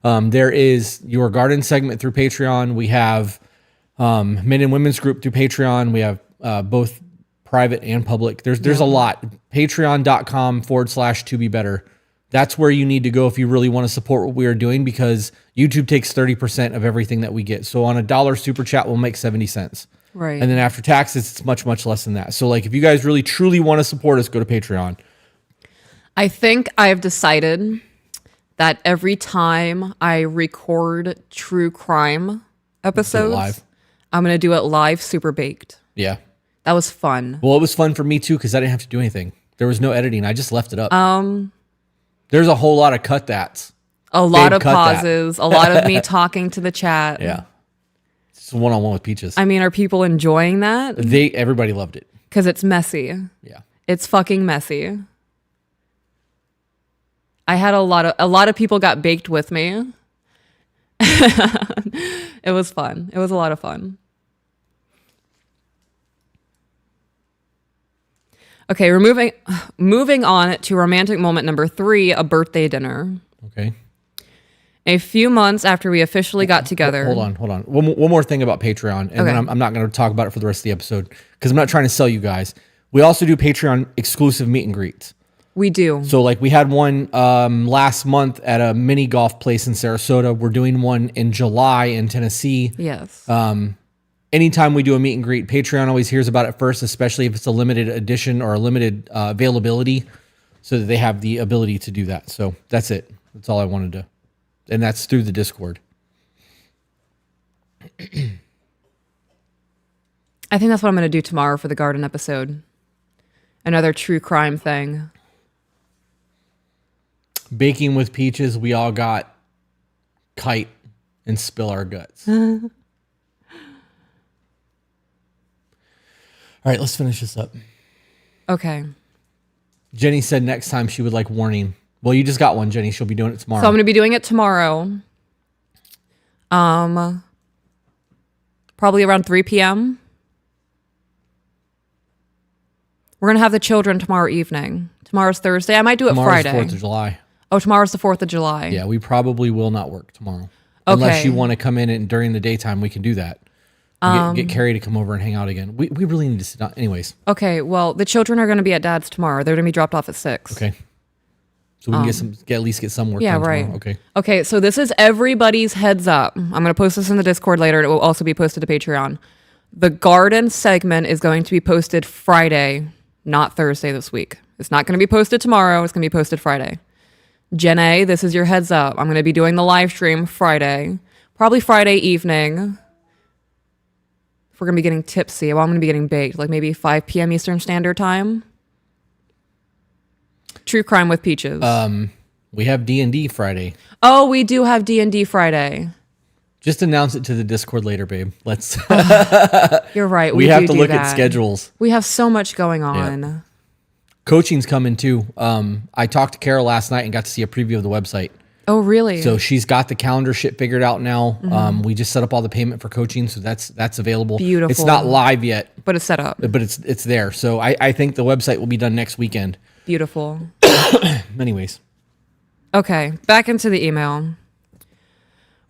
There is your garden segment through Patreon. We have men and women's group through Patreon. We have both private and public. There's a lot. Patreon.com/to-be-better. That's where you need to go if you really want to support what we are doing, because YouTube takes 30% of everything that we get. So on $1 super chat, we'll make 70 cents. Right. And then after taxes, it's much, much less than that. So if you guys really, truly want to support us, go to Patreon. I think I've decided that every time I record true crime episodes, live. I'm going to do it live, super baked. Yeah. That was fun. Well, it was fun for me too because I didn't have to do anything. There was no editing. I just left it up. There's a whole lot of cut that's. A lot of pauses, a lot of me talking to the chat. Yeah. It's one-on-one with Peaches. I mean, are people enjoying that? Everybody loved it. Because it's messy. Yeah. It's fucking messy. I had a lot of people got baked with me. It was fun. It was a lot of fun. Okay, we're moving on to romantic moment number 3, a birthday dinner. Okay. A few months after we officially got together. Hold on. One more thing about Patreon, and then I'm not going to talk about it for the rest of the episode because I'm not trying to sell you guys. We also do Patreon exclusive meet and greets. We do. So like we had one last month at a mini golf place in Sarasota. We're doing one in July in Tennessee. Yes. Anytime we do a meet and greet, Patreon always hears about it first, especially if it's a limited edition or a limited availability, so that they have the ability to do that. So that's it. That's all I wanted to. And that's through the Discord. I think that's what I'm going to do tomorrow for the garden episode. Another true crime thing. Baking with Peaches, we all got kite and spill our guts. All right, let's finish this up. Okay. Jenny said next time she would like warning. Well, you just got one, Jenny. She'll be doing it tomorrow. So I'm going to be doing it tomorrow. Probably around 3 p.m. We're going to have the children tomorrow evening. Tomorrow's Thursday. I might do it Friday. Tomorrow's 4th of July. Oh, tomorrow's the 4th of July. Yeah, we probably will not work tomorrow. Okay. Unless you want to come in and during the daytime, we can do that. Get Carrie to come over and hang out again. We really need to sit down. Anyways. Okay, well, the children are going to be at Dad's tomorrow. They're going to be dropped off at 6. Okay. So we can at least get some work yeah, done right. tomorrow. Okay. Okay, so this is everybody's heads up. I'm going to post this in the Discord later. It will also be posted to Patreon. The garden segment is going to be posted Friday, not Thursday this week. It's not going to be posted tomorrow. It's going to be posted Friday. Jenna, this is your heads up. I'm going to be doing the live stream Friday, probably Friday evening. If we're going to be getting tipsy, well, I'm going to be getting baked, like maybe 5 p.m. Eastern Standard Time. True Crime with Peaches. We have D&D Friday. Oh, we do have D&D Friday. Just announce it to the Discord later, babe. Let's. You're right. We have to look at schedules. We have so much going on. Yeah. Coaching's coming too. I talked to Carol last night and got to see a preview of the website. Oh, really? So she's got the calendar shit figured out now. Mm-hmm. We just set up all the payment for coaching, so that's available. Beautiful. It's not live yet, but it's set up. But it's there. So I think the website will be done next weekend. Beautiful. Anyways. Okay, back into the email.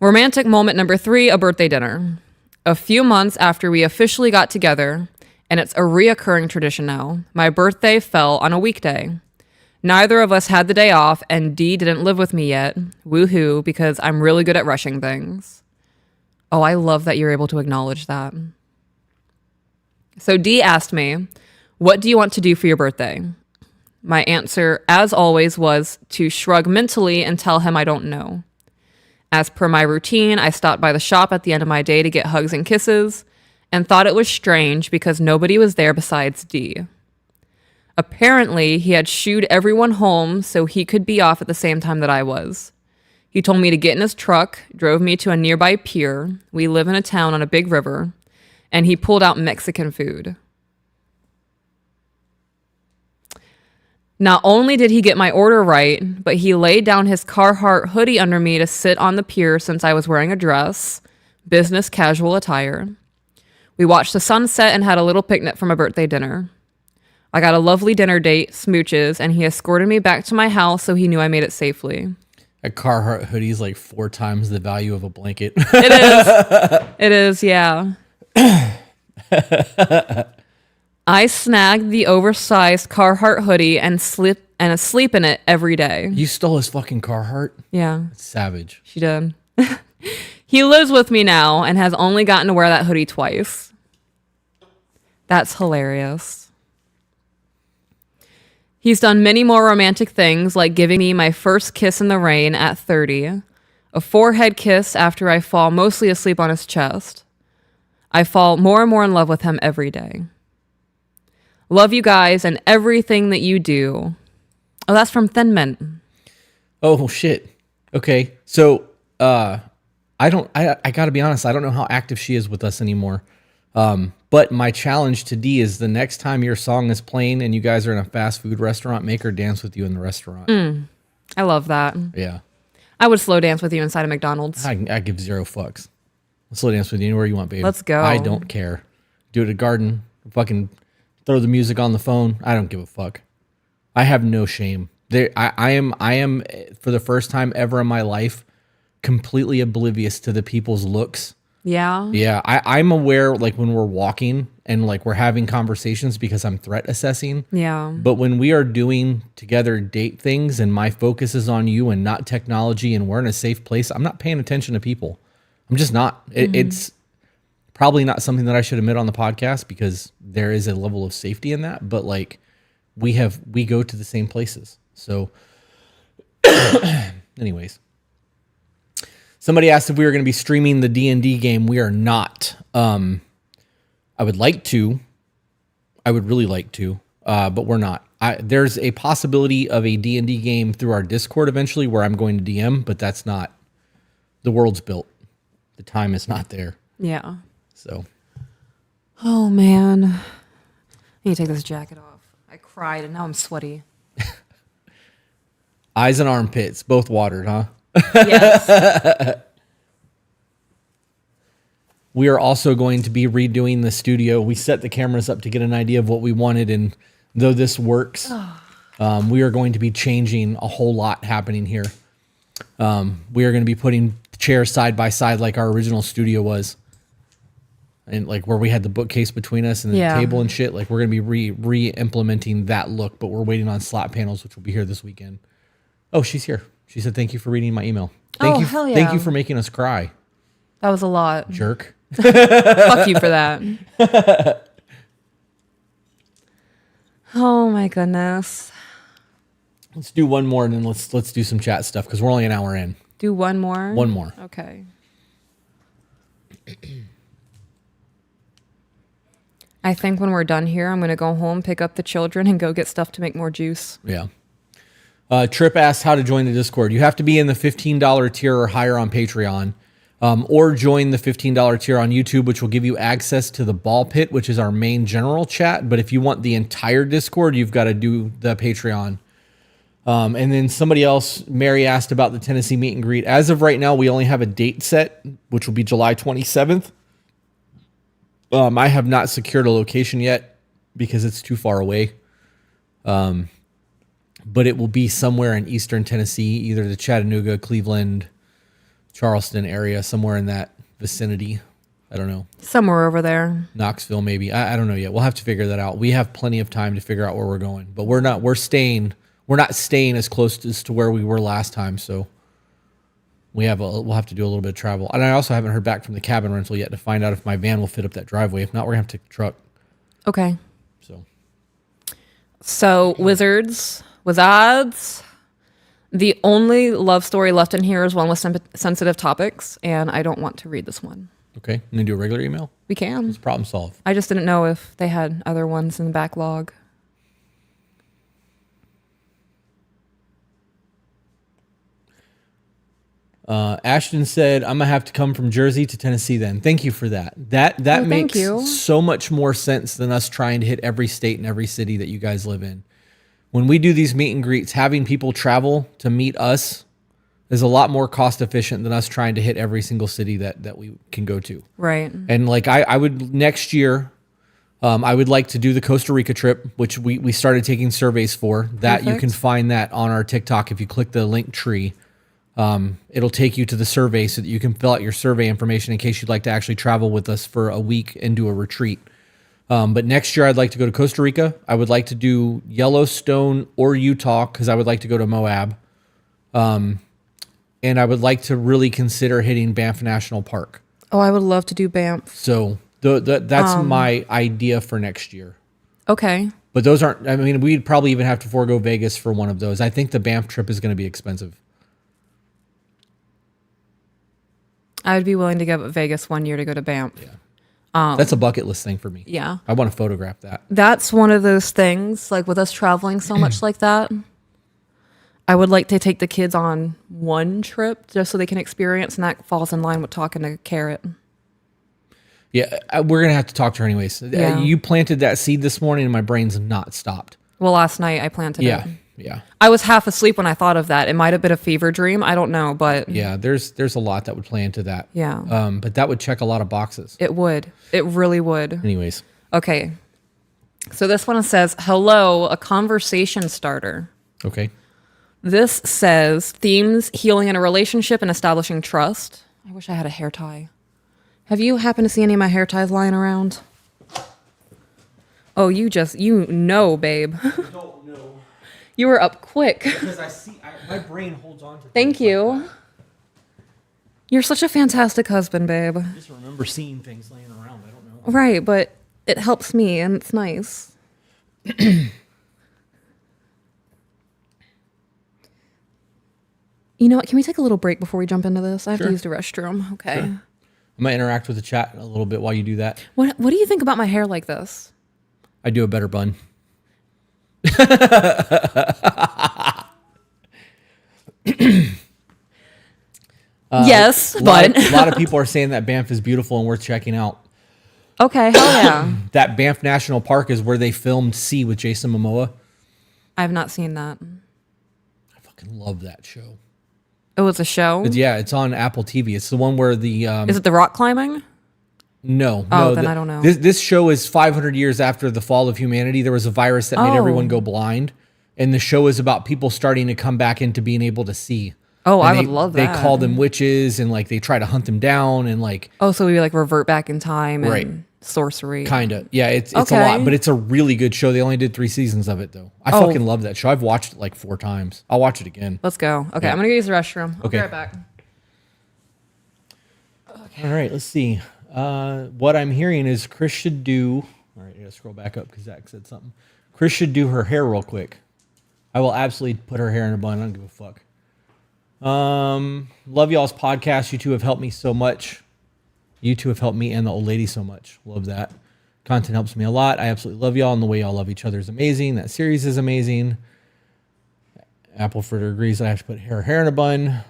Romantic moment number 3, a birthday dinner. A few months after we officially got together, and it's a reoccurring tradition now, my birthday fell on a weekday. Neither of us had the day off, and Dee didn't live with me yet. Woohoo, because I'm really good at rushing things. Oh, I love that you're able to acknowledge that. So Dee asked me, what do you want to do for your birthday? My answer, as always, was to shrug mentally and tell him I don't know. As per my routine, I stopped by the shop at the end of my day to get hugs and kisses, and thought it was strange because nobody was there besides Dee. Apparently, he had shooed everyone home so he could be off at the same time that I was. He told me to get in his truck, drove me to a nearby pier. We live in a town on a big river, and he pulled out Mexican food. Not only did he get my order right, but he laid down his Carhartt hoodie under me to sit on the pier since I was wearing a dress, business casual attire. We watched the sunset and had a little picnic from a birthday dinner. I got a lovely dinner date, smooches, and he escorted me back to my house so he knew I made it safely. A Carhartt hoodie is like 4 times the value of a blanket. It is. It is, yeah. I snagged the oversized Carhartt hoodie and sleep in it every day. You stole his fucking Carhartt? Yeah. That's savage. She did. He lives with me now and has only gotten to wear that hoodie twice. That's hilarious. He's done many more romantic things, like giving me my first kiss in the rain at 30, a forehead kiss after I fall mostly asleep on his chest. I fall more and more in love with him every day. Love you guys and everything that you do. Oh, that's from Thin Mint. Oh shit. Okay. So I gotta be honest, I don't know how active she is with us anymore. But my challenge to D is the next time your song is playing and you guys are in a fast food restaurant, make her dance with you in the restaurant. I love that. Yeah. I would slow dance with you inside of McDonald's. I give 0 fucks. I'll slow dance with you anywhere you want, babe. Let's go. I don't care. Do it at Garden. Fucking throw the music on the phone. I don't give a fuck. I have no shame. I am for the first time ever in my life completely oblivious to the people's looks. Yeah. Yeah, I'm aware, like when we're walking and like we're having conversations because I'm threat assessing. Yeah. But when we are doing together date things and my focus is on you and not technology and we're in a safe place, I'm not paying attention to people. I'm just not. It's probably not something that I should admit on the podcast because there is a level of safety in that. But like we go to the same places. So anyways. Somebody asked if we were going to be streaming the D&D game. We are not. I would like to. I would really like to, but we're not. There's a possibility of a D&D game through our Discord eventually where I'm going to DM, but that's not. The world's built. The time is not there. Yeah. So. Oh, man. I need to take this jacket off. I cried and now I'm sweaty. Eyes and armpits, both watered, huh? Yes. We are also going to be redoing the studio. We set the cameras up to get an idea of what we wanted, and though this works, we are going to be changing a whole lot happening here. We are going to be putting chairs side by side like our original studio was, and like where we had the bookcase between us and the table and shit. Like we're going to be re-implementing that look, but we're waiting on slot panels, which will be here this weekend. Oh, she's here. She said, "Thank you for reading my email. Thank you. Hell yeah. Thank you for making us cry." That was a lot. Jerk. Fuck you for that. Oh my goodness. Let's do one more and then let's do some chat stuff because we're only an hour in. Do one more? One more. Okay. I think when we're done here, I'm going to go home, pick up the children, and go get stuff to make more juice. Yeah. Trip asked how to join the Discord. You have to be in the $15 tier or higher on Patreon, or join the $15 tier on YouTube, which will give you access to the ball pit, which is our main general chat. But if you want the entire Discord, you've got to do the Patreon. And then somebody else, Mary, asked about the Tennessee meet and greet. As of right now, we only have a date set, which will be July 27th. I have not secured a location yet because it's too far away. But it will be somewhere in Eastern Tennessee, either the Chattanooga, Cleveland, Charleston area, somewhere in that vicinity. I don't know. Somewhere over there. Knoxville, maybe. I don't know yet. We'll have to figure that out. We have plenty of time to figure out where we're going, but we're not staying as close as to where we were last time. So we'll have to do a little bit of travel. And I also haven't heard back from the cabin rental yet to find out if my van will fit up that driveway. If not, we're going to have to take a truck. Okay. So Wizards. The only love story left in here is one with sensitive topics, and I don't want to read this one. Okay. I'm going to do a regular email. We can. It's problem solved. I just didn't know if they had other ones in the backlog. Ashton said, "I'm gonna have to come from Jersey to Tennessee then." Thank you for that. That makes so much more sense than us trying to hit every state and every city that you guys live in. When we do these meet and greets, having people travel to meet us is a lot more cost efficient than us trying to hit every single city that we can go to. Right. And like I would next year, I would like to do the Costa Rica trip, which we started taking surveys for. That you can find that on our TikTok if you click the link tree. It'll take you to the survey so that you can fill out your survey information in case you'd like to actually travel with us for a week and do a retreat. But next year I'd like to go to Costa Rica. I would like to do Yellowstone or Utah because I would like to go to Moab. And I would like to really consider hitting Banff National Park. Oh, I would love to do Banff. So that's my idea for next year. Okay. But those aren't, I mean, we'd probably even have to forego Vegas for one of those. I think the Banff trip is going to be expensive. I would be willing to give up Vegas 1 year to go to Banff. Yeah. That's a bucket list thing for me. Yeah. I want to photograph that. That's one of those things, like with us traveling so much like that. I would like to take the kids on one trip just so they can experience, and that falls in line with talking to Carrot. Yeah, we're going to have to talk to her anyways. Yeah. You planted that seed this morning and my brain's not stopped. Well, last night I planted it. Yeah. I was half asleep when I thought of that. It might have been a fever dream. I don't know, but Yeah, there's a lot that would play into that. Yeah. But that would check a lot of boxes. it would. It really would. Anyways. Okay. So this one says, hello, a conversation starter. Okay. This says themes, healing in a relationship and establishing trust. I wish I had a hair tie. Have you happened to see any of my hair ties lying around? Oh, you know, babe. I don't know. You were up quick. Because my brain holds on to things. Thank you. You're such a fantastic husband, babe. I just remember seeing things laying around. I don't know. Right, but it helps me and it's nice. You know what? Can we take a little break before we jump into this? I have to use the restroom. Okay. Sure. I'm going to interact with the chat a little bit while you do that. What do you think about my hair like this? I do a better bun. Yes, A but lot of people are saying that Banff is beautiful and worth checking out. okay, hell yeah. That Banff National Park is where they filmed C with Jason Momoa. I have not seen that. I fucking love that show. Oh, it's a show? It's on Apple TV. It's the one where the Is it the rock climbing? no. Then I don't know. This show is 500 years after the fall of humanity. There was a virus that made everyone go blind, and the show is about people starting to come back into being able to see. Oh, And I would love that. They call them witches, and like they try to hunt them down, and like Oh, so we like revert back in time and Right. sorcery. kind of it's a Okay. lot, but it's a really good show. They only did 3 seasons of it though. I fucking love that show. I've watched it like 4 times. I'll watch it again. Let's go. Okay, Yeah. I'm gonna go use the restroom. I'll be Okay. right back. All right, let's see. What I'm hearing is Chris should do. All right, I gotta scroll back up because Zach said something. Chris should do her hair real quick. I will absolutely put her hair in a bun. I don't give a fuck. Love y'all's podcast. You two have helped me so much. You two have helped me and the old lady so much. Love that. Content helps me a lot. I absolutely love y'all, and the way y'all love each other is amazing. That series is amazing. Apple Fritter agrees that I have to put her hair in a bun.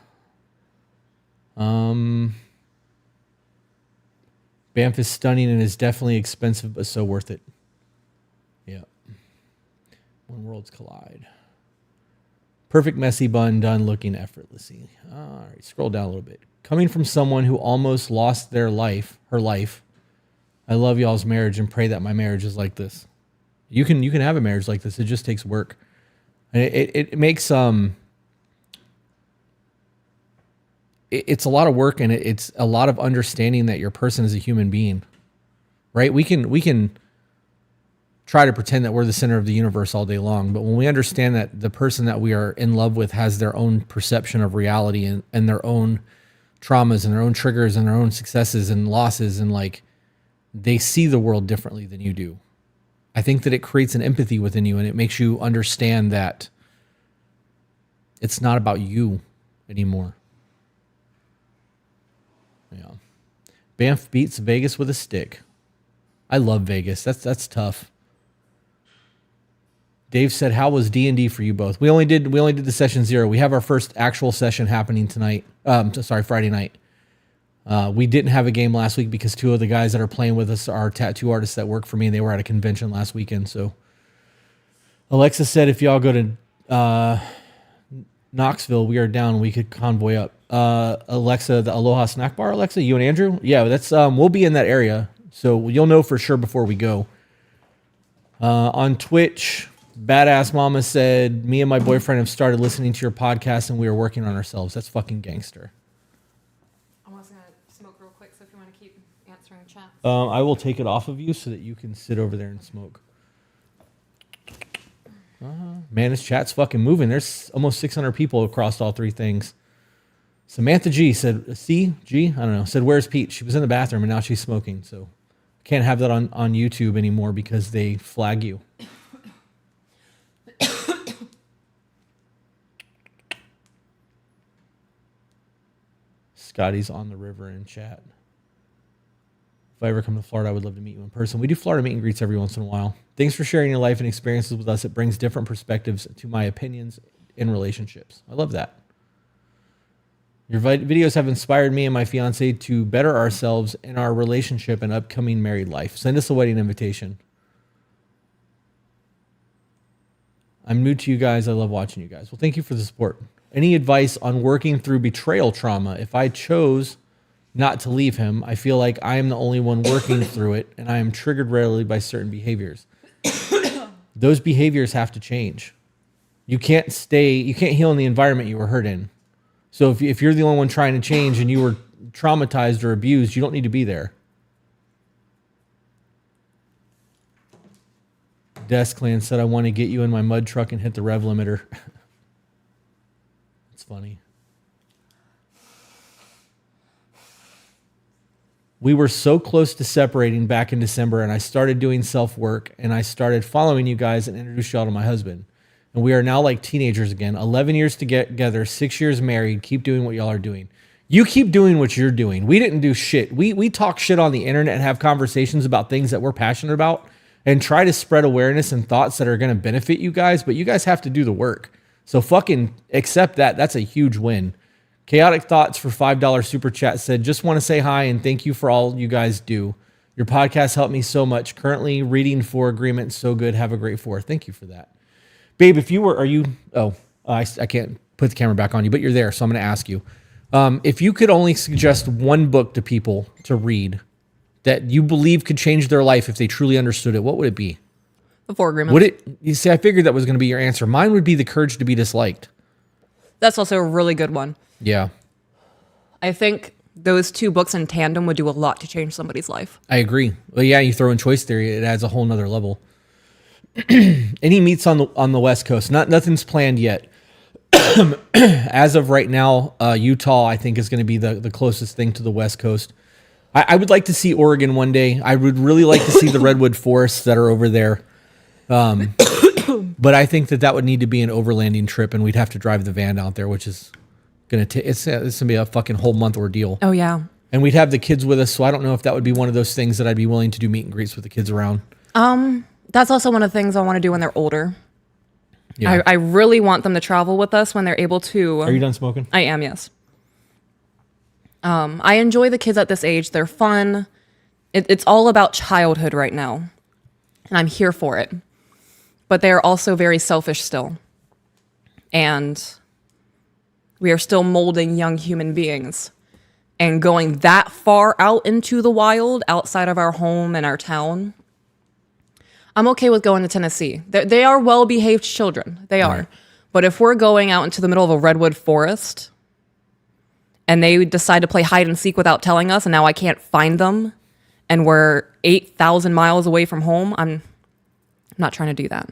Banff is stunning and is definitely expensive, but so worth it. Yeah. When worlds collide. Perfect messy bun done looking effortlessly. All right, scroll down a little bit. Coming from someone who almost lost her life, I love y'all's marriage and pray that my marriage is like this. You can have a marriage like this. It just takes work. And it makes it's a lot of work, and it's a lot of understanding that your person is a human being. Right? We can try to pretend that we're the center of the universe all day long, but when we understand that the person that we are in love with has their own perception of reality and their own traumas and their own triggers and their own successes and losses, and like they see the world differently than you do, I think that it creates an empathy within you, and it makes you understand that it's not about you anymore. Yeah. Banff beats Vegas with a stick. I love Vegas. That's tough. Dave said, "How was D&D for you both?" We only did the session 0. We have our first actual session happening tonight. Friday night. We didn't have a game last week because 2 of the guys that are playing with us are tattoo artists that work for me, and they were at a convention last weekend. So Alexa said, if y'all go to Knoxville, we are down. We could convoy up. Alexa, the Aloha Snack Bar. Alexa, you and Andrew? Yeah, that's we'll be in that area, so you'll know for sure before we go. On Twitch, Badass Mama said, me and my boyfriend have started listening to your podcast, and we are working on ourselves. That's fucking gangster. I'm also gonna smoke real quick, so if you want to keep answering chat. I will take it off of you so that you can sit over there and smoke. Man, this chat's fucking moving. There's almost 600 people across all 3 things. Samantha G said, I don't know, said, where's Pete? She was in the bathroom and now she's smoking. So can't have that on YouTube anymore because they flag you. Scotty's on the river in chat. If I ever come to Florida, I would love to meet you in person. We do Florida meet and greets every once in a while. Thanks for sharing your life and experiences with us. It brings different perspectives to my opinions in relationships. I love that. Your videos have inspired me and my fiance to better ourselves in our relationship and upcoming married life. Send us a wedding invitation. I'm new to you guys. I love watching you guys. Well, thank you for the support. Any advice on working through betrayal trauma? If I chose not to leave him, I feel like I am the only one working through it, and I am triggered rarely by certain behaviors. Those behaviors have to change. You can't heal in the environment you were hurt in. So if you're the only one trying to change and you were traumatized or abused, you don't need to be there. Desk Clan said, I want to get you in my mud truck and hit the rev limiter. It's funny. We were so close to separating back in December, and I started doing self-work, and I started following you guys and introduced y'all to my husband. And we are now like teenagers again. 11 years together, 6 years married. Keep doing what y'all are doing. You keep doing what you're doing. We didn't do shit. We talk shit on the internet and have conversations about things that we're passionate about and try to spread awareness and thoughts that are going to benefit you guys, but you guys have to do the work. So fucking accept that. That's a huge win. Chaotic Thoughts for $5 super chat said, just want to say hi and thank you for all you guys do. Your podcast helped me so much. Currently reading 4 Agreement. So good. Have a great 4. Thank you for that. Babe, I can't put the camera back on you, but you're there. So I'm going to ask you, if you could only suggest one book to people to read that you believe could change their life if they truly understood it, what would it be? The 4 Agreements. You see, I figured that was going to be your answer. Mine would be The Courage to be Disliked. That's also a really good one. Yeah. I think those 2 books in tandem would do a lot to change somebody's life. I agree. Well, yeah, you throw in choice theory, it adds a whole nother level. Any meets on the West Coast? Nothing's planned yet. As of right now, Utah, I think, is going to be the closest thing to the West Coast. I would like to see Oregon one day. I would really like to see the redwood forests that are over there. But I think that would need to be an overlanding trip, and we'd have to drive the van out there, which is going to take, it's going to be a fucking whole month ordeal. Oh, yeah. And we'd have the kids with us, so I don't know if that would be one of those things that I'd be willing to do meet and greets with the kids around. That's also one of the things I want to do when they're older. Yeah. I really want them to travel with us when they're able to. Are you done smoking? I am, yes. I enjoy the kids at this age. They're fun. It's all about childhood right now, and I'm here for it. But they're also very selfish still. And we are still molding young human beings. And going that far out into the wild, outside of our home and our town, I'm okay with going to Tennessee. They are well-behaved children. They are. Right. But if we're going out into the middle of a redwood forest and they decide to play hide and seek without telling us, and now I can't find them, and we're 8,000 miles away from home, I'm not trying to do that.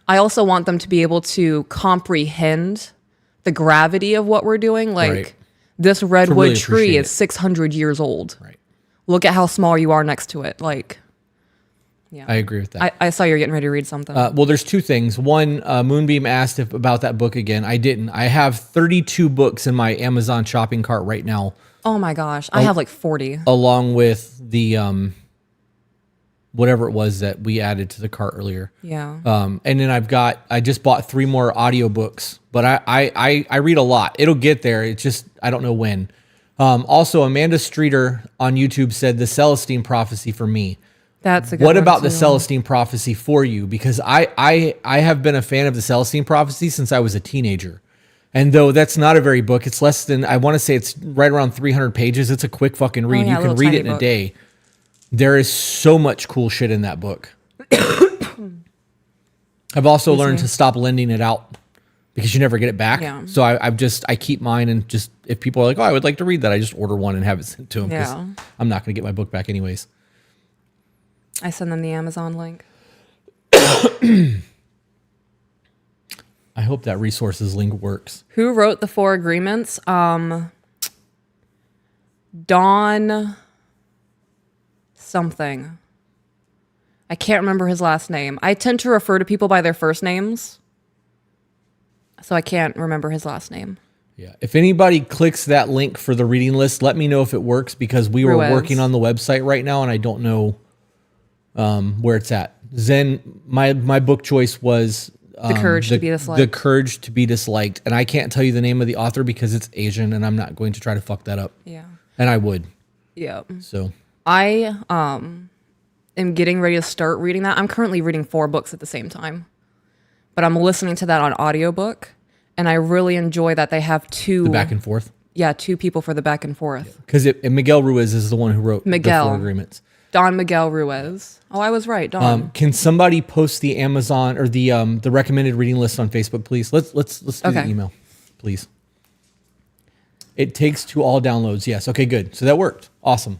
I also want them to be able to comprehend the gravity of what we're doing. Like, Right. this redwood really tree appreciate is 600 years old. Right. Look at how small you are next to it. Like, yeah. I agree with that. I saw you're getting ready to read something. Well, there's 2 things. One, Moonbeam asked about that book again. I didn't. I have 32 books in my Amazon shopping cart right now, oh my gosh. I have like 40. along with the whatever it was that we added to the cart earlier. Yeah. And then I just bought 3 more audiobooks, but I read a lot. It'll get there. It's just, I don't know when. Also, Amanda Streeter on YouTube said the Celestine prophecy for me. That's a good What one, about the too. Celestine prophecy for you? Because I have been a fan of the Celestine prophecy since I was a teenager. And though that's not a very book, it's less than, I want to say it's right around 300 pages. It's a quick fucking read. yeah, You a can little read tiny it in a book. day. There is so much cool shit in that book. I've also learned to stop lending it out because you never get it back. Yeah. So I keep mine, and just, if people are like, oh, I would like to read that, I just order one and have it sent to them. Yeah. I'm not going to get my book back anyways. I send them the Amazon link. I hope that resources link works. Who wrote the 4 Agreements? Don something. I can't remember his last name. I tend to refer to people by their first names, so I can't remember his last name. Yeah. If anybody clicks that link for the reading list, let me know if it works because we were Ruiz. working on the website right now and I don't know where it's at. Zen, my book choice was The Courage to Be Disliked. The Courage to Be Disliked. And I can't tell you the name of the author because it's Asian and I'm not going to try to fuck that up. Yeah. And I would. Yeah. So I am getting ready to start reading that. I'm currently reading 4 books at the same time. But I'm listening to that on audiobook. And I really enjoy that they have 2... the back and forth. Yeah, 2 people for the back and forth. Because Miguel Ruiz is the one who wrote the 4 agreements. Don Miguel Ruiz. Oh, I was right. Don. Can somebody post the Amazon or the recommended reading list on Facebook, please? Let's do the email, please. It takes to all downloads. Yes. Okay. Good. So that worked. Awesome.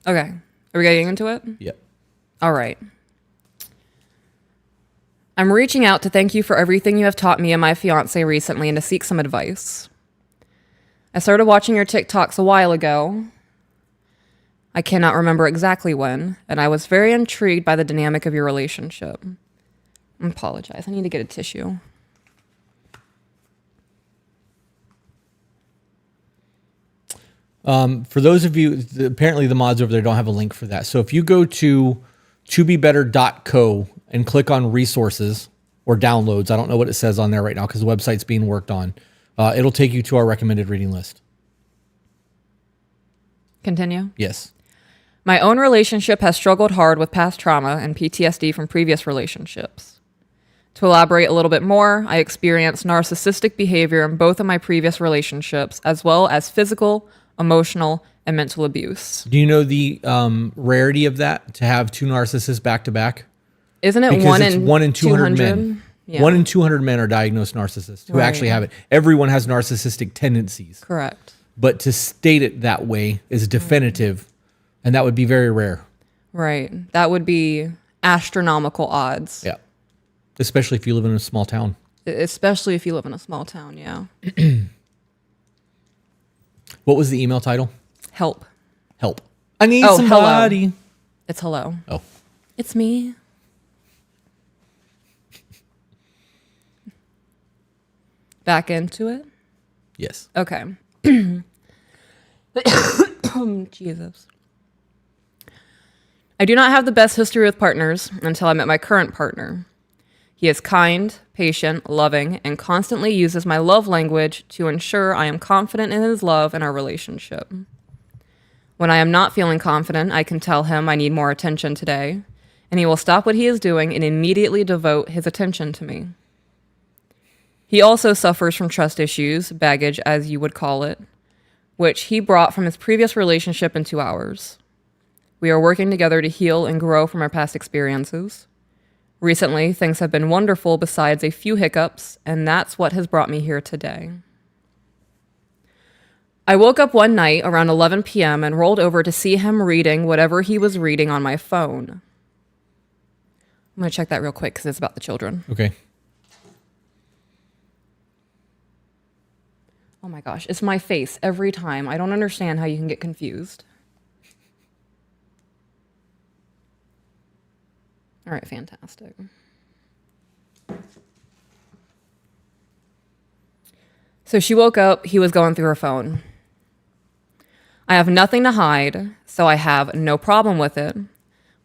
Okay. Are we getting into it? Yep. All right. I'm reaching out to thank you for everything you have taught me and my fiance recently and to seek some advice. I started watching your TikToks a while ago. I cannot remember exactly when, and I was very intrigued by the dynamic of your relationship. I apologize. I need to get a tissue. For those of you, apparently the mods over there don't have a link for that. So if you go to tobebetter.co and click on resources or downloads, I don't know what it says on there right now because the website's being worked on. It'll take you to our recommended reading list. Continue? Yes. My own relationship has struggled hard with past trauma and PTSD from previous relationships. To elaborate a little bit more, I experienced narcissistic behavior in both of my previous relationships, as well as physical, emotional, and mental abuse. Do you know the rarity of that, to have 2 narcissists back to back? Isn't it Because one it's in 1 in 200 men. Yeah. 1 in 200 men are diagnosed narcissists who actually have it. Everyone has narcissistic tendencies. Correct. But to state it that way is definitive, and that would be very rare. Right. That would be astronomical odds. Yeah. Especially if you live in a small town. Especially if you live in a small town, yeah. What was the email title? Help. Help. I need Oh, somebody. hello. It's hello. Oh. It's me. Back into it? Yes. Okay. Jesus. I do not have the best history with partners until I met my current partner. He is kind, patient, loving, and constantly uses my love language to ensure I am confident in his love and our relationship. When I am not feeling confident, I can tell him I need more attention today, and he will stop what he is doing and immediately devote his attention to me. He also suffers from trust issues, baggage as you would call it, which he brought from his previous relationship into ours. We are working together to heal and grow from our past experiences. Recently, things have been wonderful besides a few hiccups, and that's what has brought me here today. I woke up one night around 11 p.m. and rolled over to see him reading whatever he was reading on my phone. I'm going to check that real quick because it's about the children. Okay. Oh my gosh, it's my face every time. I don't understand how you can get confused. All right, fantastic. So she woke up, he was going through her phone. I have nothing to hide, so I have no problem with it.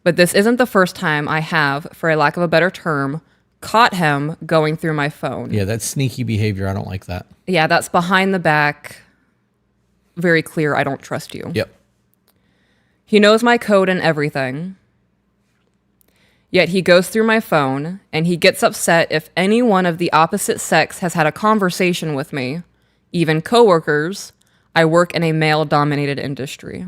But this isn't the first time I have, for a lack of a better term, caught him going through my phone. Yeah, that's sneaky behavior. I don't like that. Yeah, that's behind the back. Very clear, I don't trust you. Yep. He knows my code and everything. Yet he goes through my phone, and he gets upset if anyone of the opposite sex has had a conversation with me, even coworkers. I work in a male-dominated industry.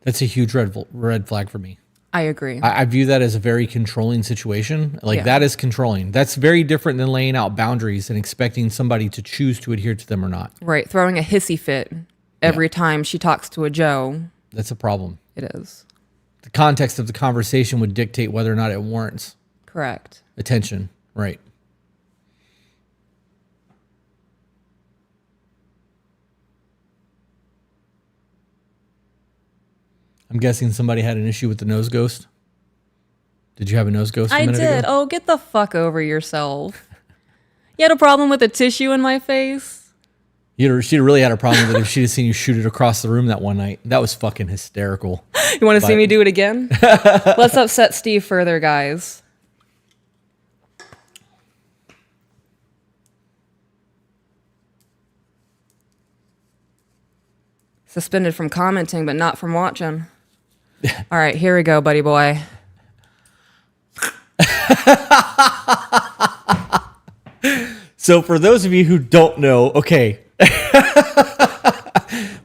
That's a huge red flag for me. I agree. I view that as a very controlling situation. Like, Yeah. that is controlling. That's very different than laying out boundaries and expecting somebody to choose to adhere to them or not. Right, throwing a hissy fit every time she talks to a Joe. That's a problem. It is. The context of the conversation would dictate whether or not it warrants Correct. attention. Right. I'm guessing somebody had an issue with the nose ghost. Did you have a nose ghost a I minute did. ago? Oh, get the fuck over yourself. You had a problem with a tissue in my face? She'd really had a problem with it if she'd have seen you shoot it across the room that one night. That was fucking hysterical. You want to see me do it again? Let's upset Steve further, guys. Suspended from commenting, but not from watching. All right, here we go, buddy boy. So for those of you who don't know, okay,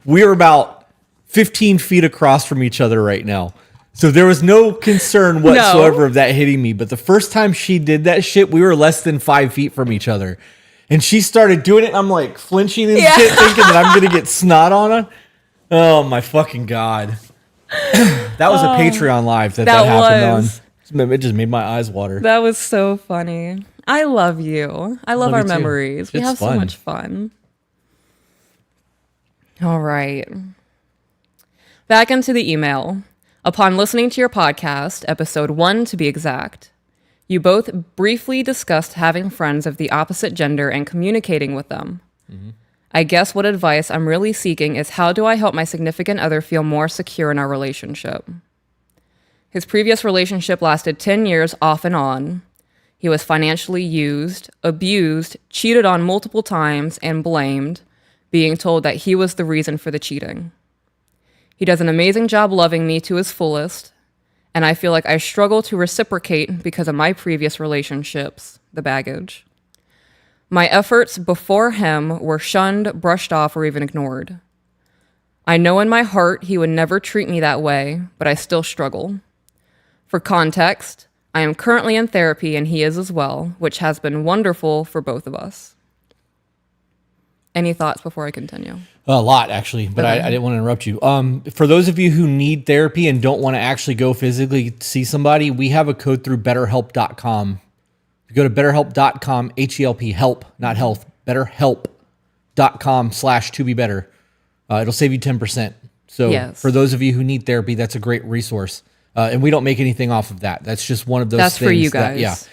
we're about 15 feet across from each other right now. So there was no concern whatsoever of that hitting me. But the first time she did that shit, we were less than 5 feet from each other. And she started doing it. And I'm like flinching and shit, thinking that I'm going to get snot on her. Oh my fucking God. That was a Patreon live that happened on. It just made my eyes water. That was so funny. I love you. I love our memories. We have so much fun. All right. Back into the email. Upon listening to your podcast, episode 1 to be exact, you both briefly discussed having friends of the opposite gender and communicating with them. Mm-hmm. I guess what advice I'm really seeking is how do I help my significant other feel more secure in our relationship? His previous relationship lasted 10 years off and on. He was financially used, abused, cheated on multiple times, and blamed, being told that he was the reason for the cheating. He does an amazing job loving me to his fullest, and I feel like I struggle to reciprocate because of my previous relationships, the baggage. My efforts before him were shunned, brushed off, or even ignored. I know in my heart he would never treat me that way, but I still struggle. For context, I am currently in therapy and he is as well, which has been wonderful for both of us. Any thoughts before I continue? A lot, actually, but I didn't want to interrupt you. For those of you who need therapy and don't want to actually go physically see somebody, we have a code through BetterHelp.com. If you go to BetterHelp.com, H-E-L-P, help, not health, BetterHelp.com/to-be-better. It'll save you 10%. So for those of you who need therapy, that's a great resource. And we don't make anything off of that. That's just one of those things. That's for you guys.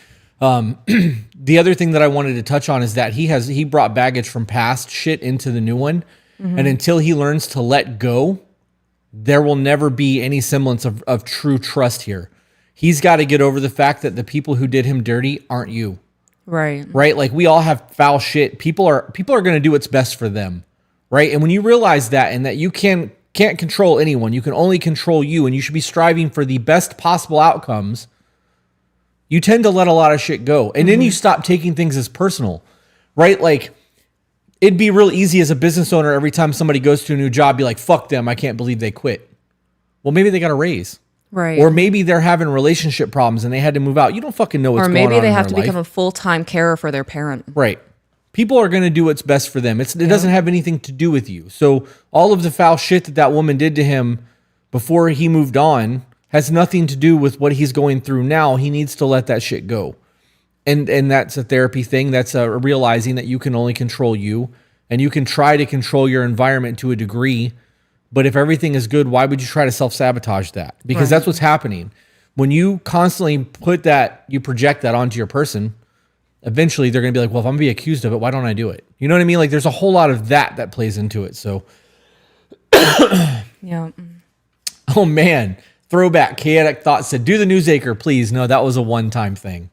The other thing that I wanted to touch on is that he brought baggage from past shit into the new one. Mm-hmm. And until he learns to let go, there will never be any semblance of true trust here. He's got to get over the fact that the people who did him dirty aren't you. Right. Right? Like we all have foul shit. People are going to do what's best for them. Right? And when you realize that and that you can't control anyone, you can only control you, and you should be striving for the best possible outcomes, you tend to let a lot of shit go. And then you stop taking things as personal, right? Like, it'd be real easy as a business owner every time somebody goes to a new job, be like, fuck them, I can't believe they quit. Well, maybe they got a raise. Right. Or maybe they're having relationship problems and they had to move out. You don't fucking know what's going on in their life. Or maybe they have to become a full-time carer for their parent. Right. People are going to do what's best for them. It doesn't have anything to do with you. So all of the foul shit that woman did to him before he moved on has nothing to do with what he's going through now. He needs to let that shit go. And that's a therapy thing. That's a realizing that you can only control you, and you can try to control your environment to a degree. But if everything is good, why would you try to self-sabotage that? Because that's what's happening. When you constantly you project that onto your person, eventually they're going to be like, well, if I'm going to be accused of it, why don't I do it? You know what I mean? Like there's a whole lot of that plays into it. So, yeah. Oh man. Throwback. Chaotic Thought said, do the Newsacre, please. No, that was a one-time thing.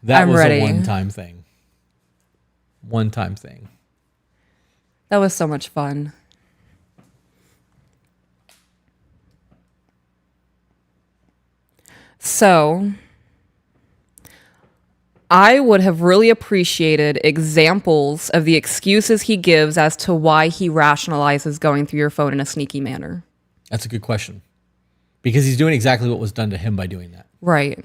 That was a one-time thing. One-time thing. That was so much fun. So, I would have really appreciated examples of the excuses he gives as to why he rationalizes going through your phone in a sneaky manner. That's a good question. Because he's doing exactly what was done to him by doing that. Right.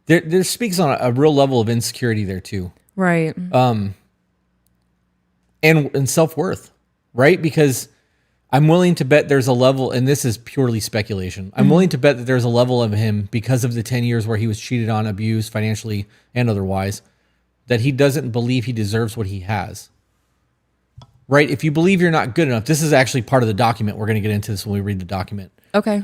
There speaks on a real level of insecurity there too. Right. And self-worth, right? Because I'm willing to bet there's a level, and this is purely speculation. I'm willing to bet that there's a level of him because of the 10 years where he was cheated on, abused financially and otherwise, that he doesn't believe he deserves what he has. right? If you believe you're not good enough, this is actually part of the document. We're going to get into this when we read the document. Okay.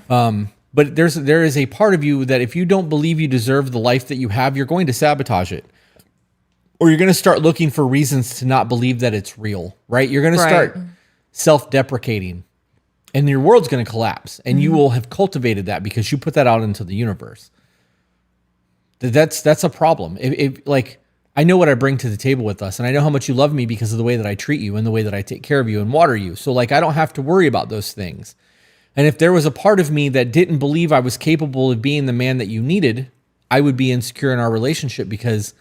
But there is a part of you that if you don't believe you deserve the life that you have, you're going to sabotage it. Or you're going to start looking for reasons to not believe that it's real, right? You're going to start self-deprecating and your world's going to collapse, and you will have cultivated that because you put that out into the universe. That's a problem. Like, I know what I bring to the table with us, and I know how much you love me because of the way that I treat you and the way that I take care of you and water you. So like, I don't have to worry about those things. And if there was a part of me that didn't believe I was capable of being the man that you needed, I would be insecure in our relationship because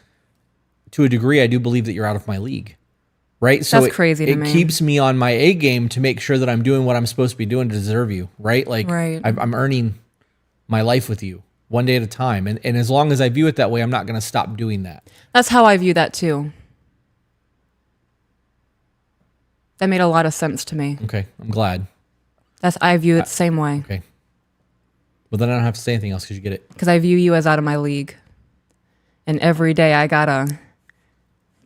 to a degree, I do believe that you're out of my league, right? So That's crazy to me. It keeps me on my A game to make sure that I'm doing what I'm supposed to be doing to deserve you, right? Like I'm earning my life with you one day at a time. And as long as I view it that way, I'm not going to stop doing that. That's how I view that too. That made a lot of sense to me. Okay, I'm glad. I view it the same way. Okay. Well, then I don't have to say anything else because you get it. Because I view you as out of my league. And every day I gotta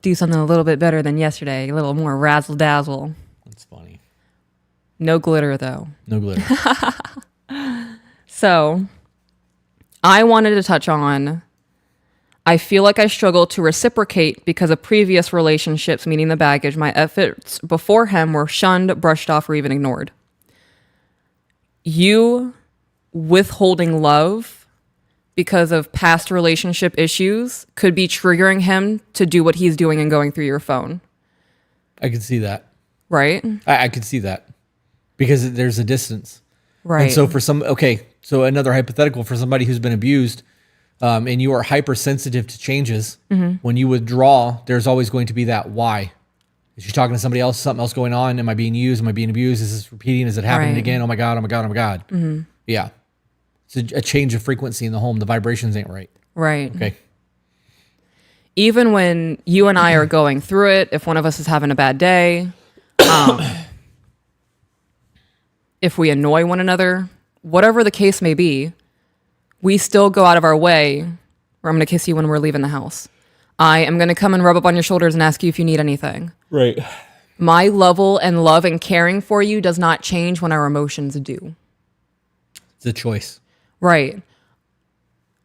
do something a little bit better than yesterday. A little more razzle dazzle. That's funny. No glitter though. No glitter. So I wanted to touch on, I feel like I struggle to reciprocate because of previous relationships, meaning the baggage. My efforts before him were shunned, brushed off, or even ignored. You withholding love because of past relationship issues could be triggering him to do what he's doing and going through your phone. I could see that. Right? I could see that because there's a distance. Right. And so so another hypothetical for somebody who's been abused, and you are hypersensitive to changes, when you withdraw, there's always going to be that why. Is she talking to somebody else, something else going on? Am I being used? Am I being abused? Is this repeating? Is it happening again? Oh my God, oh my God, oh my God. Mm-hmm. Yeah. It's a change of frequency in the home. The vibrations ain't right. Right. Okay. Even when you and I are going through it, if one of us is having a bad day, if we annoy one another, whatever the case may be, we still go out of our way, or I'm going to kiss you when we're leaving the house. I am going to come and rub up on your shoulders and ask you if you need anything. Right. My level and love and caring for you does not change when our emotions do. It's a choice. Right.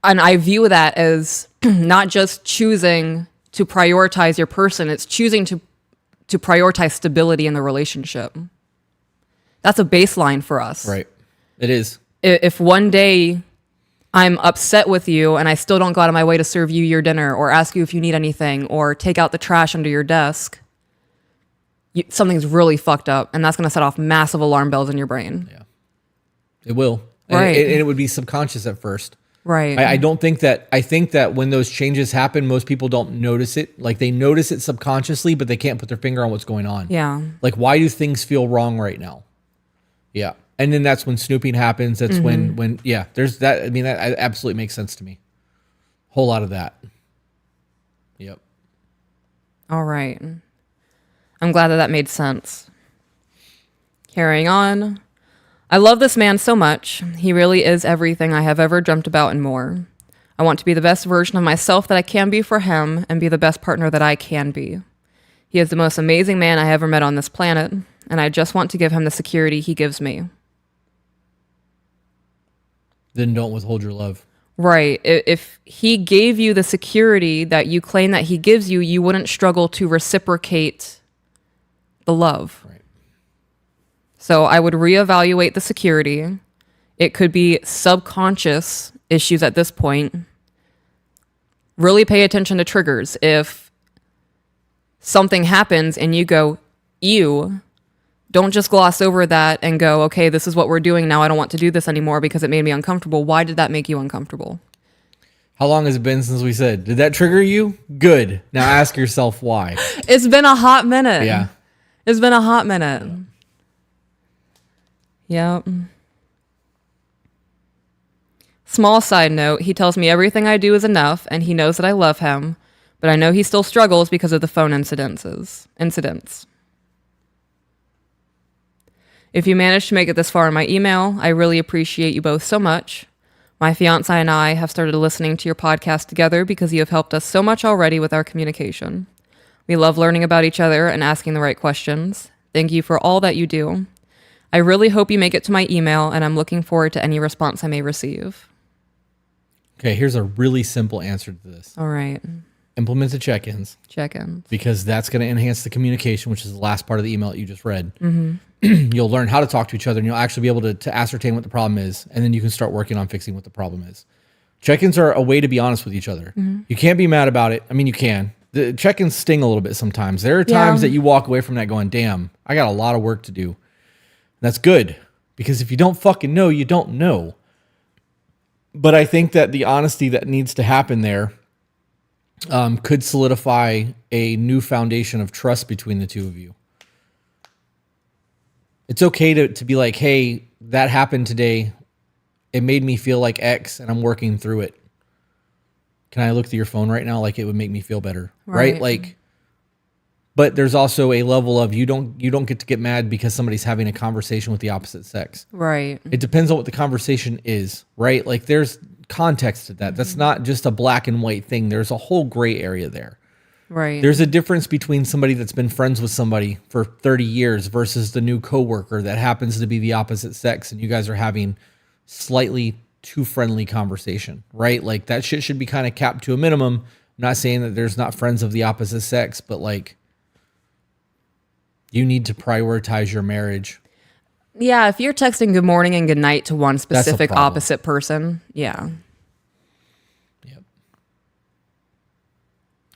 And I view that as not just choosing to prioritize your person, it's choosing to prioritize stability in the relationship. That's a baseline for us. Right. It is. If one day I'm upset with you and I still don't go out of my way to serve you your dinner or ask you if you need anything or take out the trash under your desk, something's really fucked up, and that's going to set off massive alarm bells in your brain. Yeah. It will. Right. And it would be subconscious at first. Right. I think that when those changes happen, most people don't notice it. Like, they notice it subconsciously, but they can't put their finger on what's going on. Yeah. Like, why do things feel wrong right now? Yeah. And then that's when snooping happens. That's when there's that. I mean, that absolutely makes sense to me. Whole lot of that. Yep. All right. I'm glad that made sense. Carrying on. I love this man so much. He really is everything I have ever dreamt about and more. I want to be the best version of myself that I can be for him and be the best partner that I can be. He is the most amazing man I ever met on this planet, and I just want to give him the security he gives me. Then don't withhold your love. Right. If he gave you the security that you claim that he gives you, you wouldn't struggle to reciprocate the love. Right. So I would reevaluate the security. It could be subconscious issues at this point. Really pay attention to triggers. If something happens and you go, ew, don't just gloss over that and go, okay, this is what we're doing now. I don't want to do this anymore because it made me uncomfortable. Why did that make you uncomfortable? How long has it been since we said, did that trigger you? Good. Now ask yourself why. It's been a hot minute. Yeah. It's been a hot minute. Yep. Small side note, he tells me everything I do is enough and he knows that I love him, but I know he still struggles because of the phone incidents. If you managed to make it this far in my email, I really appreciate you both so much. My fiance and I have started listening to your podcast together because you have helped us so much already with our communication. We love learning about each other and asking the right questions. Thank you for all that you do. I really hope you make it to my email, and I'm looking forward to any response I may receive. Okay, here's a really simple answer to this. All right. Implement the check-ins. Check-ins. Because that's going to enhance the communication, which is the last part of the email that you just read. You'll learn how to talk to each other, and you'll actually be able to ascertain what the problem is, and then you can start working on fixing what the problem is. Check-ins are a way to be honest with each other. You can't be mad about it. I mean, you can. The check-ins sting a little bit sometimes. There are times that you walk away from that going, damn, I got a lot of work to do. That's good, because if you don't fucking know, you don't know. But I think that the honesty that needs to happen there could solidify a new foundation of trust between the two of you. It's okay to be like, hey, that happened today. It made me feel like X, and I'm working through it. Can I look through your phone right now? Like, it would make me feel better, right? Like, but there's also a level of you don't get to get mad because somebody's having a conversation with the opposite sex. Right. It depends on what the conversation is, right? Like, there's context to that. That's not just a black and white thing. There's a whole gray area there. Right. There's a difference between somebody that's been friends with somebody for 30 years versus the new coworker that happens to be the opposite sex, and you guys are having slightly too friendly conversation, right? Like, that shit should be kind of capped to a minimum. I'm not saying that there's not friends of the opposite sex, but like, you need to prioritize your marriage. Yeah, if you're texting good morning and good night to one specific problem. opposite person, yeah. Yep.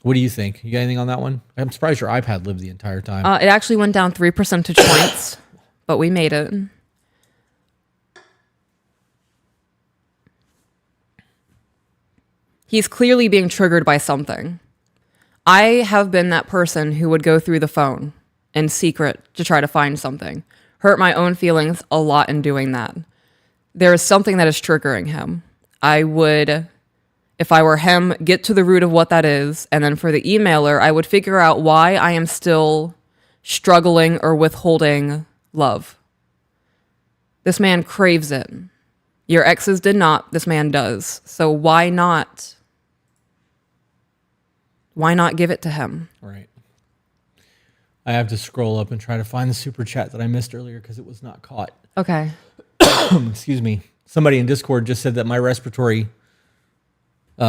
What do you think? You got anything on that one? I'm surprised your iPad lived the entire time. It actually went down 3 percentage points, but we made it. He's clearly being triggered by something. I have been that person who would go through the phone in secret to try to find something. Hurt my own feelings a lot in doing that. There is something that is triggering him. I would, if I were him, get to the root of what that is. And then for the emailer, I would figure out why I am still struggling or withholding love. This man craves it. Your exes did not. This man does. So why not? Why not give it to him? Right. I have to scroll up and try to find the super chat that I missed earlier because it was not caught. Okay. Excuse me. Somebody in Discord just said that my respiratory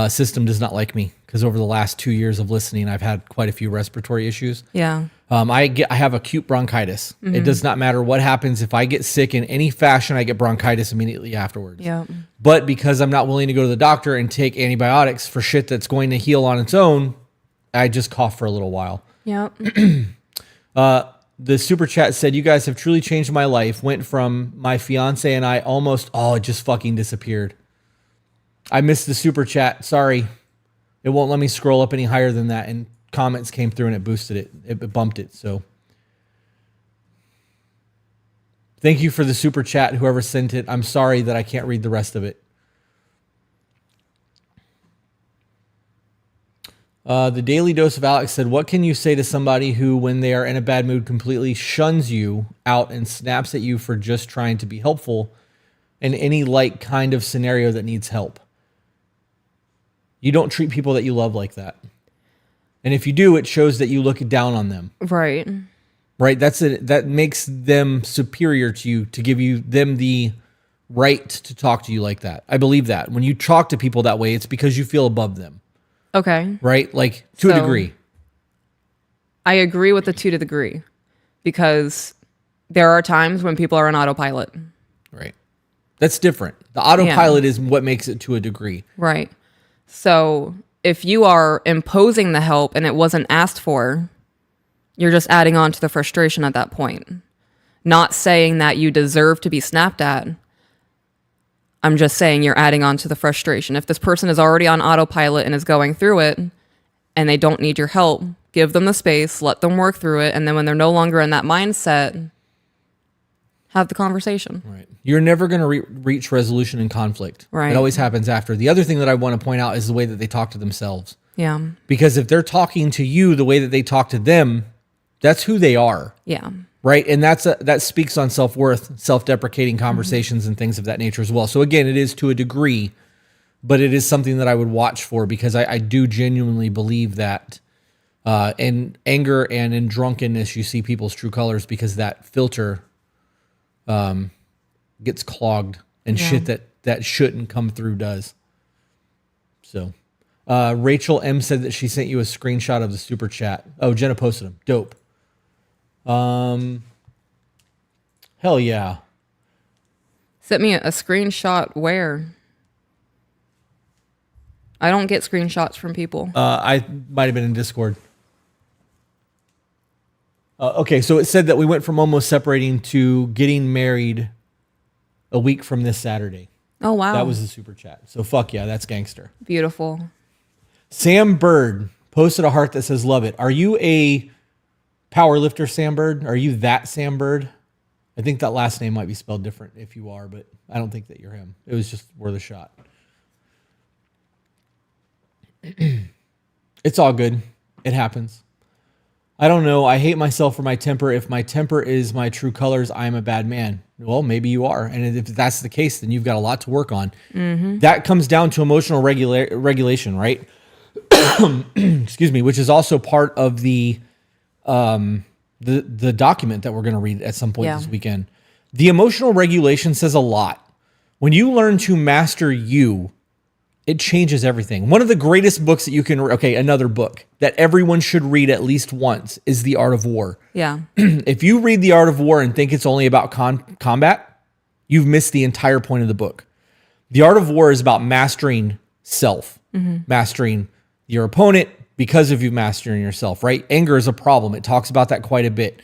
system does not like me because over the last 2 years of listening, I've had quite a few respiratory issues. Yeah. I have acute bronchitis. It does not matter what happens. If I get sick in any fashion, I get bronchitis immediately afterwards. Yeah. But because I'm not willing to go to the doctor and take antibiotics for shit that's going to heal on its own, I just cough for a little while. Yeah. The super chat said, you guys have truly changed my life. Went from my fiance and I it just fucking disappeared. I missed the super chat. Sorry. It won't let me scroll up any higher than that. And comments came through and it boosted it. It bumped it. So thank you for the super chat, whoever sent it. I'm sorry that I can't read the rest of it. The Daily Dose of Alex said, what can you say to somebody who, when they are in a bad mood, completely shuns you out and snaps at you for just trying to be helpful in any like kind of scenario that needs help? You don't treat people that you love like that. And if you do, it shows that you look down on them. Right. Right? That's it. That makes them superior to you, to give them the right to talk to you like that. I believe that. When you talk to people that way, it's because you feel above them. Okay. Right? Like, to a degree. I agree with the to the degree, because there are times when people are on autopilot. Right. That's different. The autopilot is what makes it to a degree. Right. So if you are imposing the help and it wasn't asked for, you're just adding on to the frustration at that point. Not saying that you deserve to be snapped at. I'm just saying you're adding on to the frustration. If this person is already on autopilot and is going through it and they don't need your help, give them the space, let them work through it. And then when they're no longer in that mindset, have the conversation. Right. You're never going to reach resolution in conflict. Right. It always happens after. The other thing that I want to point out is the way that they talk to themselves. Yeah. Because if they're talking to you the way that they talk to them, that's who they are. Yeah. Right. And that speaks on self-worth, self-deprecating conversations and things of that nature as well. So again, it is to a degree, but it is something that I would watch for, because I do genuinely believe that In anger and in drunkenness, you see people's true colors because that filter gets clogged and shit that shouldn't come through does. So Rachel M said that she sent you a screenshot of the super chat. Oh, Jenna posted them. Dope. Hell yeah. Sent me a screenshot where? I don't get screenshots from people. I might have been in Discord. Okay, so it said that we went from almost separating to getting married a week from this Saturday. Oh, wow. That was the super chat. So fuck yeah, that's gangster. Beautiful. Sam Bird posted a heart that says love it. Are you a power lifter, Sam Bird? Are you that Sam Bird? I think that last name might be spelled different if you are, but I don't think that you're him. It was just worth a shot. It's all good. It happens. I don't know. I hate myself for my temper. If my temper is my true colors, I am a bad man. Well, maybe you are. And if that's the case, then you've got a lot to work on. Mm-hmm. That comes down to emotional regulation, right? Excuse me, which is also part of the document that we're going to read at some point this weekend. The emotional regulation says a lot. When you learn to master you, it changes everything. One of the greatest books that you can, another book that everyone should read at least once is The Art of War. Yeah. If you read The Art of War and think it's only about combat, you've missed the entire point of the book. The Art of War is about mastering self, mastering your opponent because of you mastering yourself, right? Anger is a problem. It talks about that quite a bit.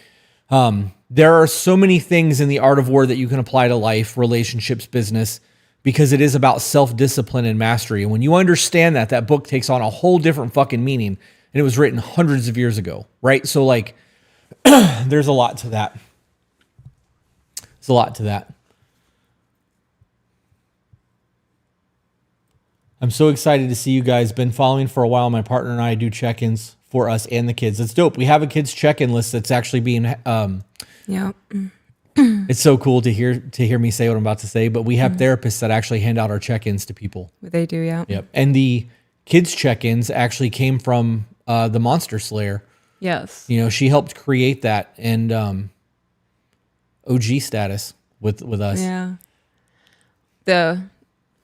There are so many things in The Art of War that you can apply to life, relationships, business, because it is about self-discipline and mastery. And when you understand that, that book takes on a whole different fucking meaning. And it was written hundreds of years ago, right? So like, there's a lot to that. There's a lot to that. I'm so excited to see you guys. Been following for a while. My partner and I do check-ins for us and the kids. It's dope. We have a kids check-in list that's actually being... Yeah. It's so cool to hear me say what I'm about to say, but we have therapists that actually hand out our check-ins to people. They do, yeah. Yep. And the kids check-ins actually came from the Monster Slayer. Yes. You know, she helped create that and OG status with us. Yeah.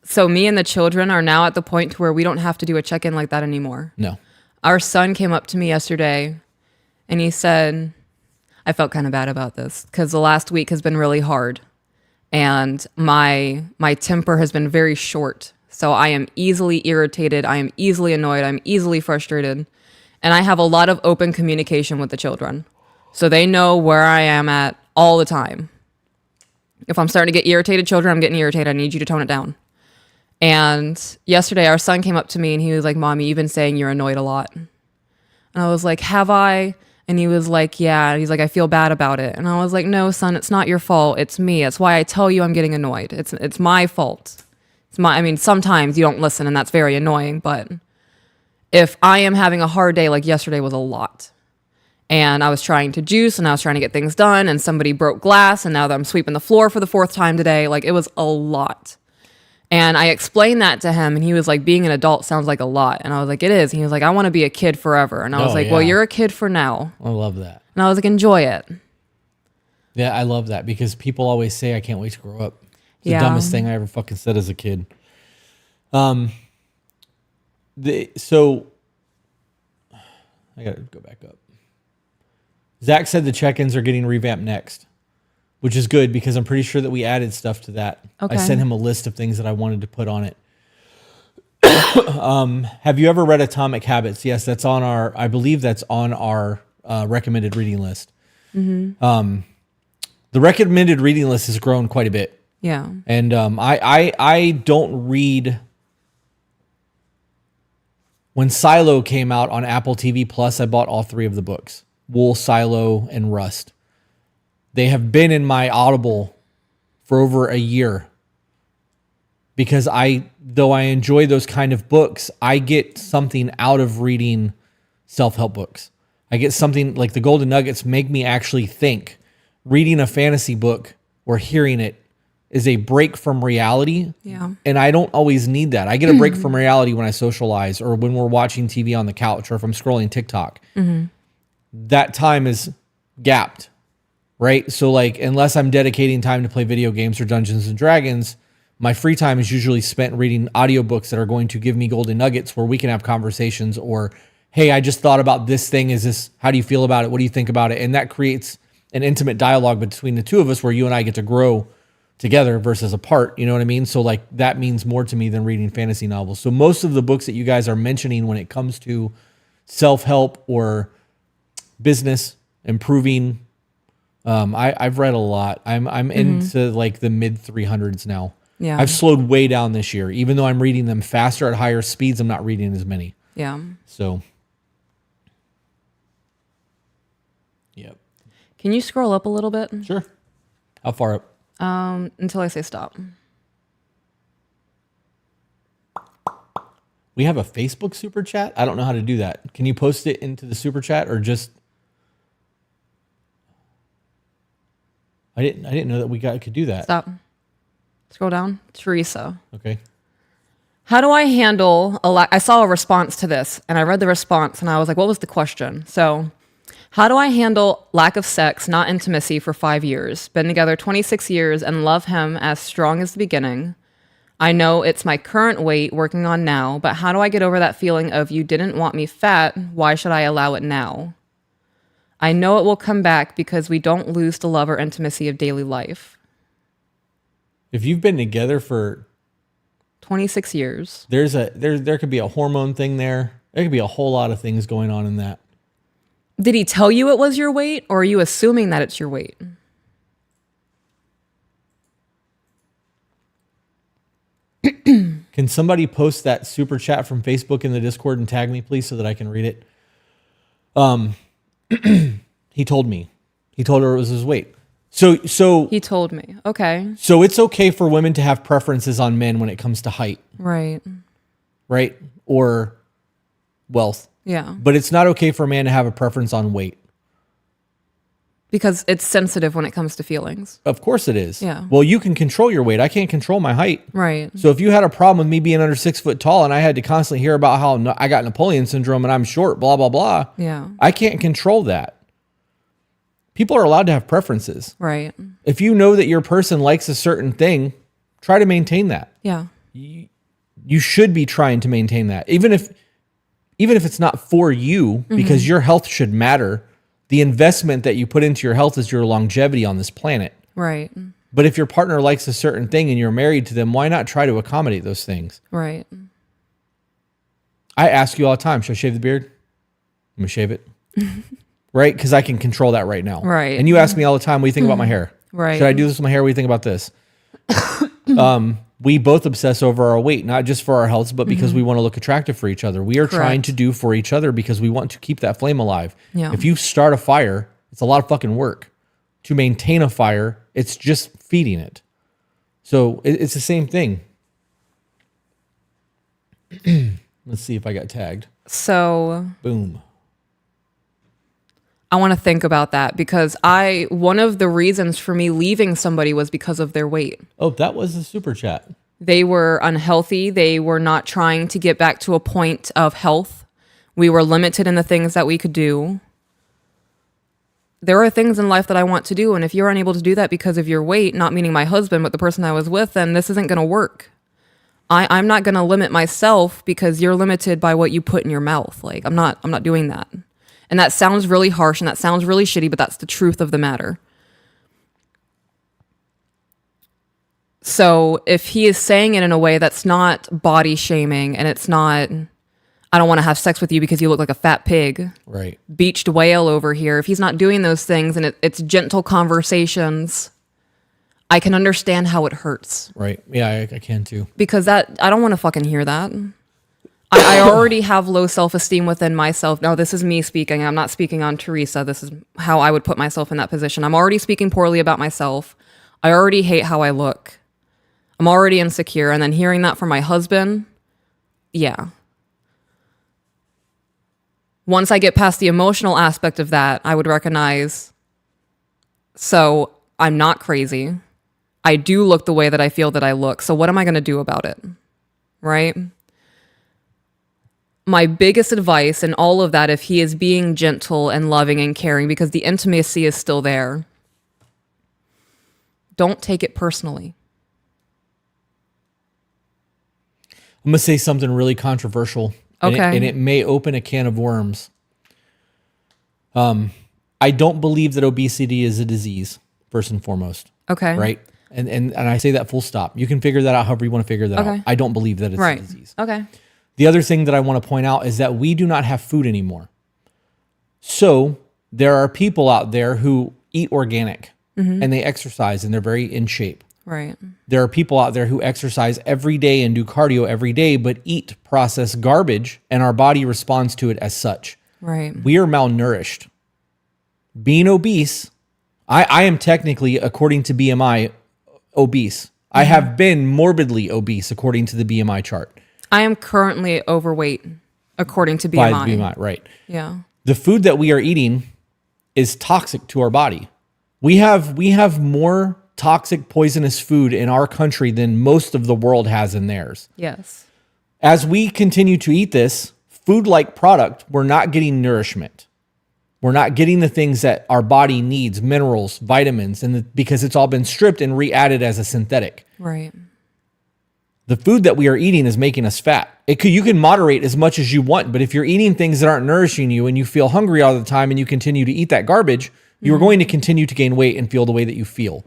So me and the children are now at the point to where we don't have to do a check-in like that anymore. No. Our son came up to me yesterday and he said, I felt kind of bad about this because the last week has been really hard and my temper has been very short. So I am easily irritated. I am easily annoyed. I'm easily frustrated. And I have a lot of open communication with the children. So they know where I am at all the time. If I'm starting to get irritated, children, I'm getting irritated. I need you to tone it down. And yesterday our son came up to me and he was like, Mommy, you've been saying you're annoyed a lot. And I was like, have I? And he was like, yeah. He's like, I feel bad about it. And I was like, no, son, it's not your fault. It's me. That's why I tell you I'm getting annoyed. It's my fault. Sometimes you don't listen and that's very annoying. But if I am having a hard day, like yesterday was a lot. And I was trying to juice and I was trying to get things done and somebody broke glass and now that I'm sweeping the floor for the 4th time today, like it was a lot. And I explained that to him and he was like, being an adult sounds like a lot. And I was like, it is. And he was like, I want to be a kid forever. And I was like, well, you're a kid for now. I love that. And I was like, enjoy it. Yeah, I love that because people always say, I can't wait to grow up. It's the dumbest thing I ever fucking said as a kid. So I got to go back up. Zach said the check-ins are getting revamped next, which is good because I'm pretty sure that we added stuff to that. Okay. I sent him a list of things that I wanted to put on it. Have you ever read Atomic Habits? Yes, that's on our, I believe that's on our recommended reading list. Mm-hmm. The recommended reading list has grown quite a bit. Yeah. And I don't read. When Silo came out on Apple TV Plus, I bought all 3 of the books. Wool, Silo, and Rust. They have been in my Audible for over a year because though I enjoy those kind of books, I get something out of reading self-help books. I get something like the Golden Nuggets make me actually think. Reading a fantasy book or hearing it is a break from reality. Yeah. And I don't always need that. I get a break from reality when I socialize or when we're watching TV on the couch or if I'm scrolling TikTok. That time is gapped, right? So like, unless I'm dedicating time to play video games or Dungeons and Dragons, my free time is usually spent reading audiobooks that are going to give me golden nuggets where we can have conversations or, hey, I just thought about this thing. How do you feel about it? What do you think about it? And that creates an intimate dialogue between the two of us where you and I get to grow together versus apart. You know what I mean? So like that means more to me than reading fantasy novels. So most of the books that you guys are mentioning when it comes to self-help or business improving, I've read a lot. I'm into like the mid 300s now. Yeah. I've slowed way down this year. Even though I'm reading them faster at higher speeds, I'm not reading as many. Yeah. So, yep. Can you scroll up a little bit? Sure. How far up? Until I say stop. We have a Facebook super chat. I don't know how to do that. Can you post it into the super chat or just? I didn't know that we could do that. Stop. Scroll down. Teresa. Okay. How do I handle I saw a response to this and I read the response and I was like, what was the question? So, how do I handle lack of sex, not intimacy for 5 years? Been together 26 years and love him as strong as the beginning. I know it's my current weight working on now, but how do I get over that feeling of you didn't want me fat? Why should I allow it now? I know it will come back because we don't lose the love or intimacy of daily life. If you've been together for 26 years. there could be a hormone thing there. There could be a whole lot of things going on in that. Did he tell you it was your weight, or are you assuming that it's your weight? Can somebody post that super chat from Facebook in the Discord and tag me, please, so that I can read it? He told me. He told her it was his weight. So He told me. Okay. So it's okay for women to have preferences on men when it comes to height, Right. right? Or wealth. Yeah. But it's not okay for a man to have a preference on weight. Because it's sensitive when it comes to feelings. Of course it is. Yeah. Well, you can control your weight. I can't control my height. Right. So if you had a problem with me being under 6 foot tall and I had to constantly hear about how I got Napoleon syndrome and I'm short, blah, blah, blah. Yeah. I can't control that. People are allowed to have preferences. Right. If you know that your person likes a certain thing, try to maintain that. Yeah. You should be trying to maintain that. Even if it's not for you, because your health should matter. The investment that you put into your health is your longevity on this planet. Right. But if your partner likes a certain thing and you're married to them, why not try to accommodate those things? Right. I ask you all the time, should I shave the beard? I'm going to shave it. Right? Because I can control that right now. Right. And you ask me all the time, what do you think about my hair? Right. Should I do this with my hair? What do you think about this? We both obsess over our weight, not just for our health, but because we want to look attractive for each other. We are trying to do for each other because we want to keep that flame alive. Yeah. If you start a fire, it's a lot of fucking work. To maintain a fire, it's just feeding it. So it's the same thing. Let's see if I got tagged. So Boom. I want to think about that because one of the reasons for me leaving somebody was because of their weight. Oh, that was a super chat. They were unhealthy. They were not trying to get back to a point of health. We were limited in the things that we could do. There are things in life that I want to do. And if you're unable to do that because of your weight, not meaning my husband, but the person I was with, then this isn't going to work. I'm not going to limit myself because you're limited by what you put in your mouth. Like, I'm not doing that. And that sounds really harsh and that sounds really shitty, but that's the truth of the matter. So if he is saying it in a way that's not body shaming and it's not, I don't want to have sex with you because you look like a fat pig, Right. beached whale over here. If he's not doing those things and it's gentle conversations, I can understand how it hurts. Right. Yeah, I can too. Because I don't want to fucking hear that. I already have low self-esteem within myself. Now, this is me speaking. I'm not speaking on Teresa. This is how I would put myself in that position. I'm already speaking poorly about myself. I already hate how I look. I'm already insecure. And then hearing that from my husband, yeah. Once I get past the emotional aspect of that, I would recognize, so I'm not crazy. I do look the way that I feel that I look. So what am I going to do about it? Right? My biggest advice in all of that, if he is being gentle and loving and caring, because the intimacy is still there, don't take it personally. I'm going to say something really controversial. Okay. And it may open a can of worms. I don't believe that obesity is a disease, first and foremost. Okay. Right? And I say that full stop. You can figure that out however you want to figure that out. I don't believe that it's a disease. Okay. The other thing that I want to point out is that we do not have food anymore. So there are people out there who eat organic and they exercise and they're very in shape. Right. There are people out there who exercise every day and do cardio every day, but eat processed garbage and our body responds to it as such. Right. We are malnourished. Being obese, I am technically, according to BMI, obese. I have been morbidly obese according to the BMI chart. I am currently overweight according to BMI. By the BMI, right. Yeah. The food that we are eating is toxic to our body. We have more toxic, poisonous food in our country than most of the world has in theirs. Yes. As we continue to eat this food-like product, we're not getting nourishment. We're not getting the things that our body needs, minerals, vitamins, because it's all been stripped and re-added as a synthetic. Right. The food that we are eating is making us fat. You can moderate as much as you want, but if you're eating things that aren't nourishing you and you feel hungry all the time and you continue to eat that garbage, you're going to continue to gain weight and feel the way that you feel.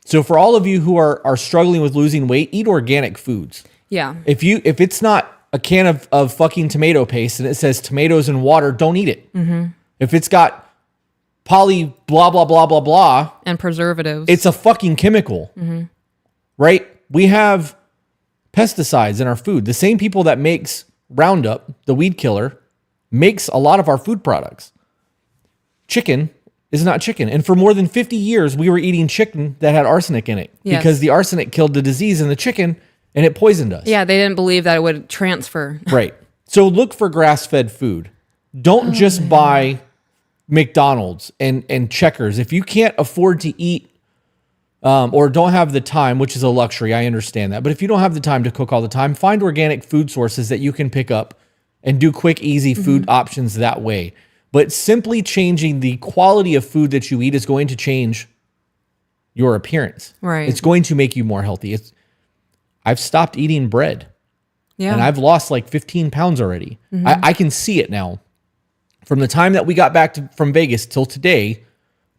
So for all of you who are struggling with losing weight, eat organic foods. Yeah. If it's not a can of fucking tomato paste and it says tomatoes and water, don't eat it. If it's got poly blah, blah, blah, blah, blah. And preservatives. It's a fucking chemical, right? We have pesticides in our food. The same people that makes Roundup, the weed killer, makes a lot of our food products. Chicken is not chicken. And for more than 50 years, we were eating chicken that had arsenic in it because the arsenic killed the disease in the chicken and it poisoned us. Yeah, they didn't believe that it would transfer. Right. So look for grass-fed food. Don't just buy McDonald's and Checkers. If you can't afford to eat or don't have the time, which is a luxury, I understand that. But if you don't have the time to cook all the time, find organic food sources that you can pick up and do quick, easy food options that way. But simply changing the quality of food that you eat is going to change your appearance. Right. It's going to make you more healthy. I've stopped eating bread. Yeah. And I've lost like 15 pounds already. I can see it now. From the time that we got back from Vegas till today,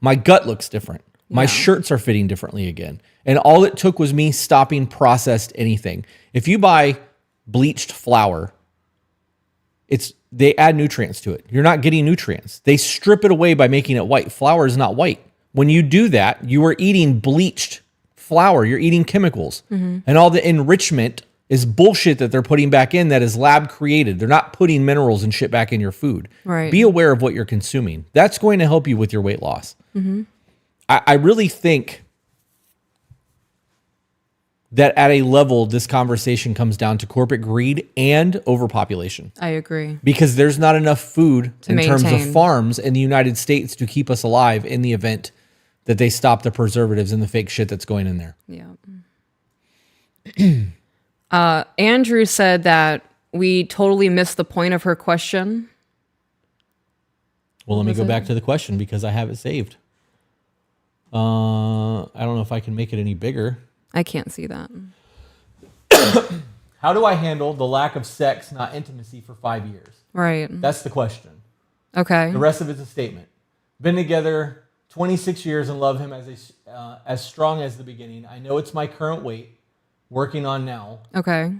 my gut looks different. My shirts are fitting differently again. And all it took was me stopping processed anything. If you buy bleached flour, they add nutrients to it. You're not getting nutrients. They strip it away by making it white. Flour is not white. When you do that, you are eating bleached flour. You're eating chemicals. And all the enrichment is bullshit that they're putting back in that is lab created. They're not putting minerals and shit back in your food. Right. Be aware of what you're consuming. That's going to help you with your weight loss. I really think that at a level, this conversation comes down to corporate greed and overpopulation. I agree. Because there's not enough food in terms of maintain. farms in the United States to keep us alive in the event that they stop the preservatives and the fake shit that's going in there. Yeah. Andrew said that we totally missed the point of her question. Well, let me go back to the question because I have it saved. I don't know if I can make it any bigger. I can't see that. How do I handle the lack of sex, not intimacy, for 5 years? Right. That's the question. Okay. The rest of it's a statement. Been together 26 years and love him as strong as the beginning. I know it's my current weight, working on now. Okay.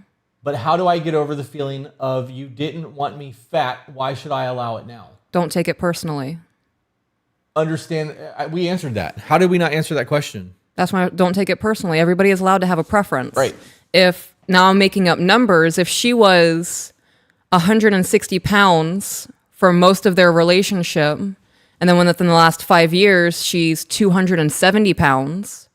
But how do I get over the feeling of you didn't want me fat? Why should I allow it now? Don't take it personally. Understand, we answered that. How did we not answer that question? That's why don't take it personally. Everybody is allowed to have a preference. Right. If, now I'm making up numbers, if she was 160 pounds for most of their relationship, and then within the last 5 years, she's 270 pounds,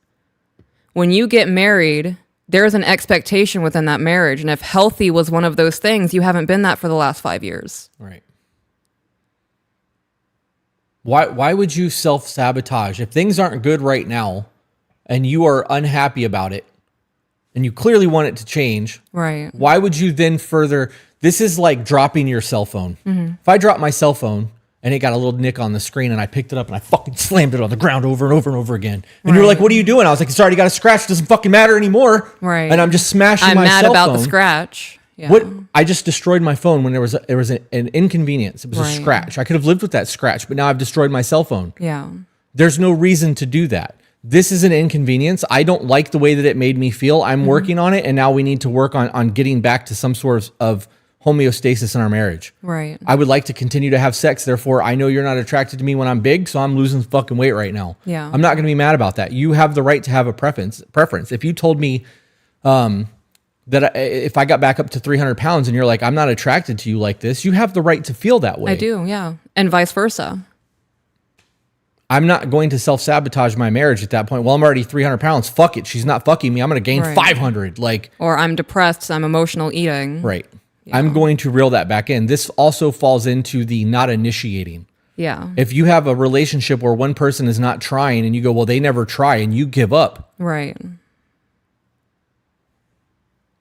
when you get married, there's an expectation within that marriage. And if healthy was one of those things, you haven't been that for the last 5 years. Right. Why would you self-sabotage? If things aren't good right now, and you are unhappy about it, and you clearly want it to change, Right. why would you then further? This is like dropping your cell phone. If I drop my cell phone and it got a little nick on the screen and I picked it up and I fucking slammed it on the ground over and over and over again, and you're like, what are you doing? I was like, it's already got a scratch. It doesn't fucking matter anymore. Right. And I'm just smashing I'm my mad cell about phone. the scratch. Yeah. What? I just destroyed my phone when there was an inconvenience. It was a Right. scratch. I could have lived with that scratch, but now I've destroyed my cell phone. Yeah. There's no reason to do that. This is an inconvenience. I don't like the way that it made me feel. I'm working on it, and now we need to work on getting back to some sort of homeostasis in our marriage. Right. I would like to continue to have sex. Therefore, I know you're not attracted to me when I'm big, so I'm losing fucking weight right now. Yeah. I'm not going to be mad about that. You have the right to have a preference. If you told me that if I got back up to 300 pounds and you're like, I'm not attracted to you like this, you have the right to feel that way. I do, yeah. And vice versa. I'm not going to self-sabotage my marriage at that point. Well, I'm already 300 pounds. Fuck it. She's not fucking me. I'm going to gain Right. 500. Like, Or I'm depressed, I'm emotional eating. right. I'm going to reel that back in. This also falls into the not initiating. Yeah. If you have a relationship where one person is not trying and you go, well, they never try, and you give up, Right.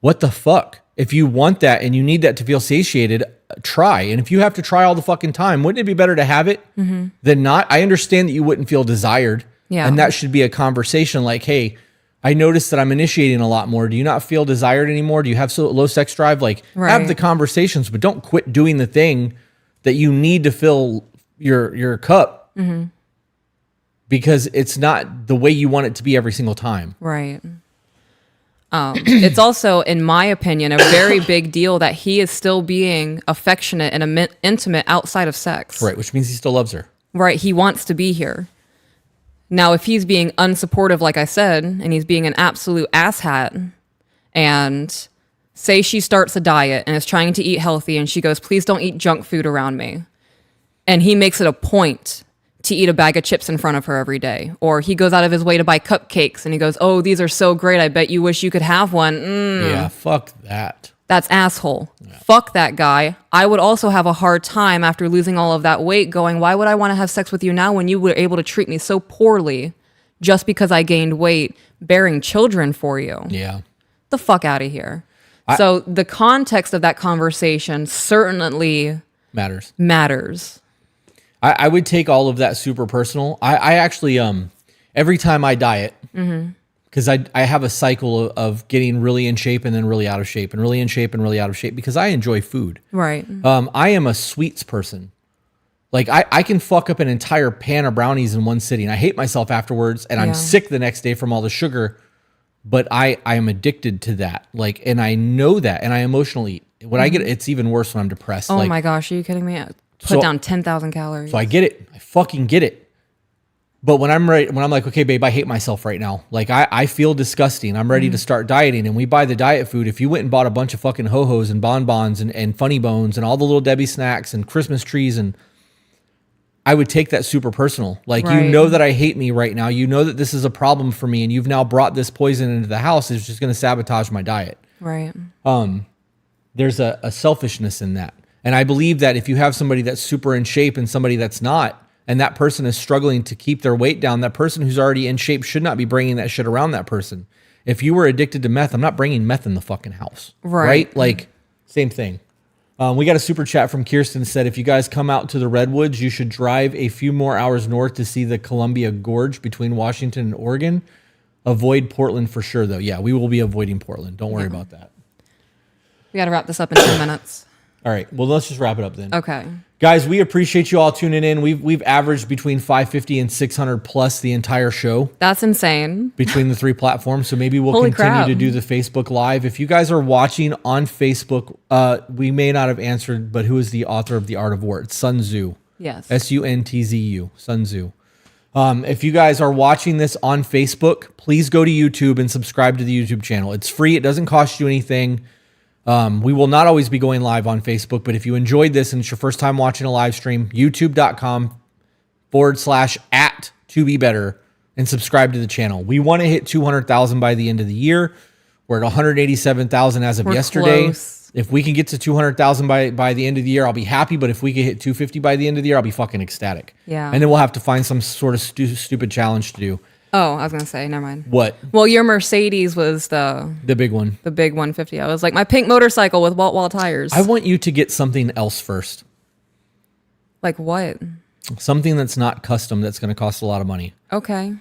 what the fuck? If you want that and you need that to feel satiated, try. And if you have to try all the fucking time, wouldn't it be better to have it than not? I understand that you wouldn't feel desired. Yeah. And that should be a conversation like, hey, I noticed that I'm initiating a lot more. Do you not feel desired anymore? Do you have so low sex drive? Like, have Right. the conversations, but don't quit doing the thing that you need to fill your cup because it's not the way you want it to be every single time. Right. It's also, in my opinion, a very big deal that he is still being affectionate and intimate outside of sex. Right, which means he still loves her. Right. He wants to be here. Now, if he's being unsupportive, like I said, and he's being an absolute asshat, and say she starts a diet and is trying to eat healthy, and she goes, please don't eat junk food around me. And he makes it a point to eat a bag of chips in front of her every day. Or he goes out of his way to buy cupcakes and he goes, oh, these are so great. I bet you wish you could have one. Yeah, fuck that. That's asshole. Fuck that guy. I would also have a hard time after losing all of that weight going, why would I want to have sex with you now when you were able to treat me so poorly just because I gained weight, bearing children for you? Yeah. The fuck out of here. So the context of that conversation certainly Matters. I would take all of that super personal. I actually, every time I diet, because I have a cycle of getting really in shape and then really out of shape and really in shape and really out of shape because I enjoy food. Right. I am a sweets person. Like I can fuck up an entire pan of brownies in one sitting. I hate myself afterwards and I'm sick the next day from all the sugar, but I am addicted to that. Like, and I know that and I emotionally eat. When I get it's even worse when I'm depressed. Oh like, my gosh, are you kidding me? Put down 10,000 calories. So I get it. I fucking get it. But when I'm like, okay, babe, I hate myself right now. Like I feel disgusting. I'm ready to start dieting. And we buy the diet food. If you went and bought a bunch of fucking ho-hos and bonbons and funny bones and all the little Debbie snacks and Christmas trees, and I would take that super personal. Like, you know that I hate me right now. You know that this is a problem for me. And you've now brought this poison into the house. It's just going to sabotage my diet. Right. There's a selfishness in that. And I believe that if you have somebody that's super in shape and somebody that's not, and that person is struggling to keep their weight down, that person who's already in shape should not be bringing that shit around that person. If you were addicted to meth, I'm not bringing meth in the fucking house. Right? Like, same thing. We got a super chat from Kirsten said, if you guys come out to the Redwoods, you should drive a few more hours north to see the Columbia Gorge between Washington and Oregon. Avoid Portland for sure, though. Yeah, we will be avoiding Portland. Don't worry about that. We got to wrap this up in 2 minutes. All right. Well, let's just wrap it up then. Okay. Guys, we appreciate you all tuning in. We've averaged between 550 and 600 plus the entire show That's insane. between the three platforms. So maybe we'll Holy continue crap. to do the Facebook Live. If you guys are watching on Facebook, we may not have answered, but who is the author of The Art of War? It's Sun Tzu. Yes. Suntzu. Sun Tzu. If you guys are watching this on Facebook, please go to YouTube and subscribe to the YouTube channel. It's free. It doesn't cost you anything. We will not always be going live on Facebook, but if you enjoyed this and it's your first time watching a live stream, youtube.com/@to-be-better and subscribe to the channel. We want to hit 200,000 by the end of the year. We're at 187,000 as of yesterday. Close. If we can get to 200,000 by the end of the year, I'll be happy. But if we can hit 250 by the end of the year, I'll be fucking ecstatic. Yeah. And then we'll have to find some sort of stupid challenge to do. Oh, I was gonna say, never mind. What? Well, your Mercedes was the The big one. big 150. I was like, my pink motorcycle with wall tires. I want you to get something else first. Like what? Something that's not custom that's going to cost a lot of money. Okay.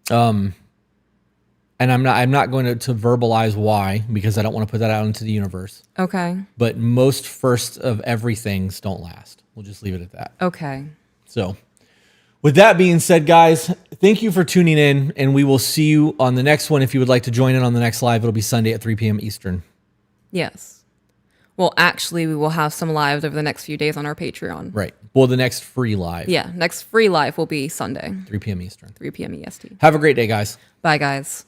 And I'm not going to verbalize why, because I don't want to put that out into the universe. Okay. But most first of everythings don't last. We'll just leave it at that. Okay. So with that being said, guys, thank you for tuning in, and we will see you on the next one. If you would like to join in on the next live, it'll be Sunday at 3 p.m. Eastern. Yes. Well, actually, we will have some lives over the next few days on our Patreon. Right. Well, the next free live. Yeah. Next free live will be Sunday, 3 p.m. Eastern. 3 p.m. EST. Have a great day, guys. Bye, guys.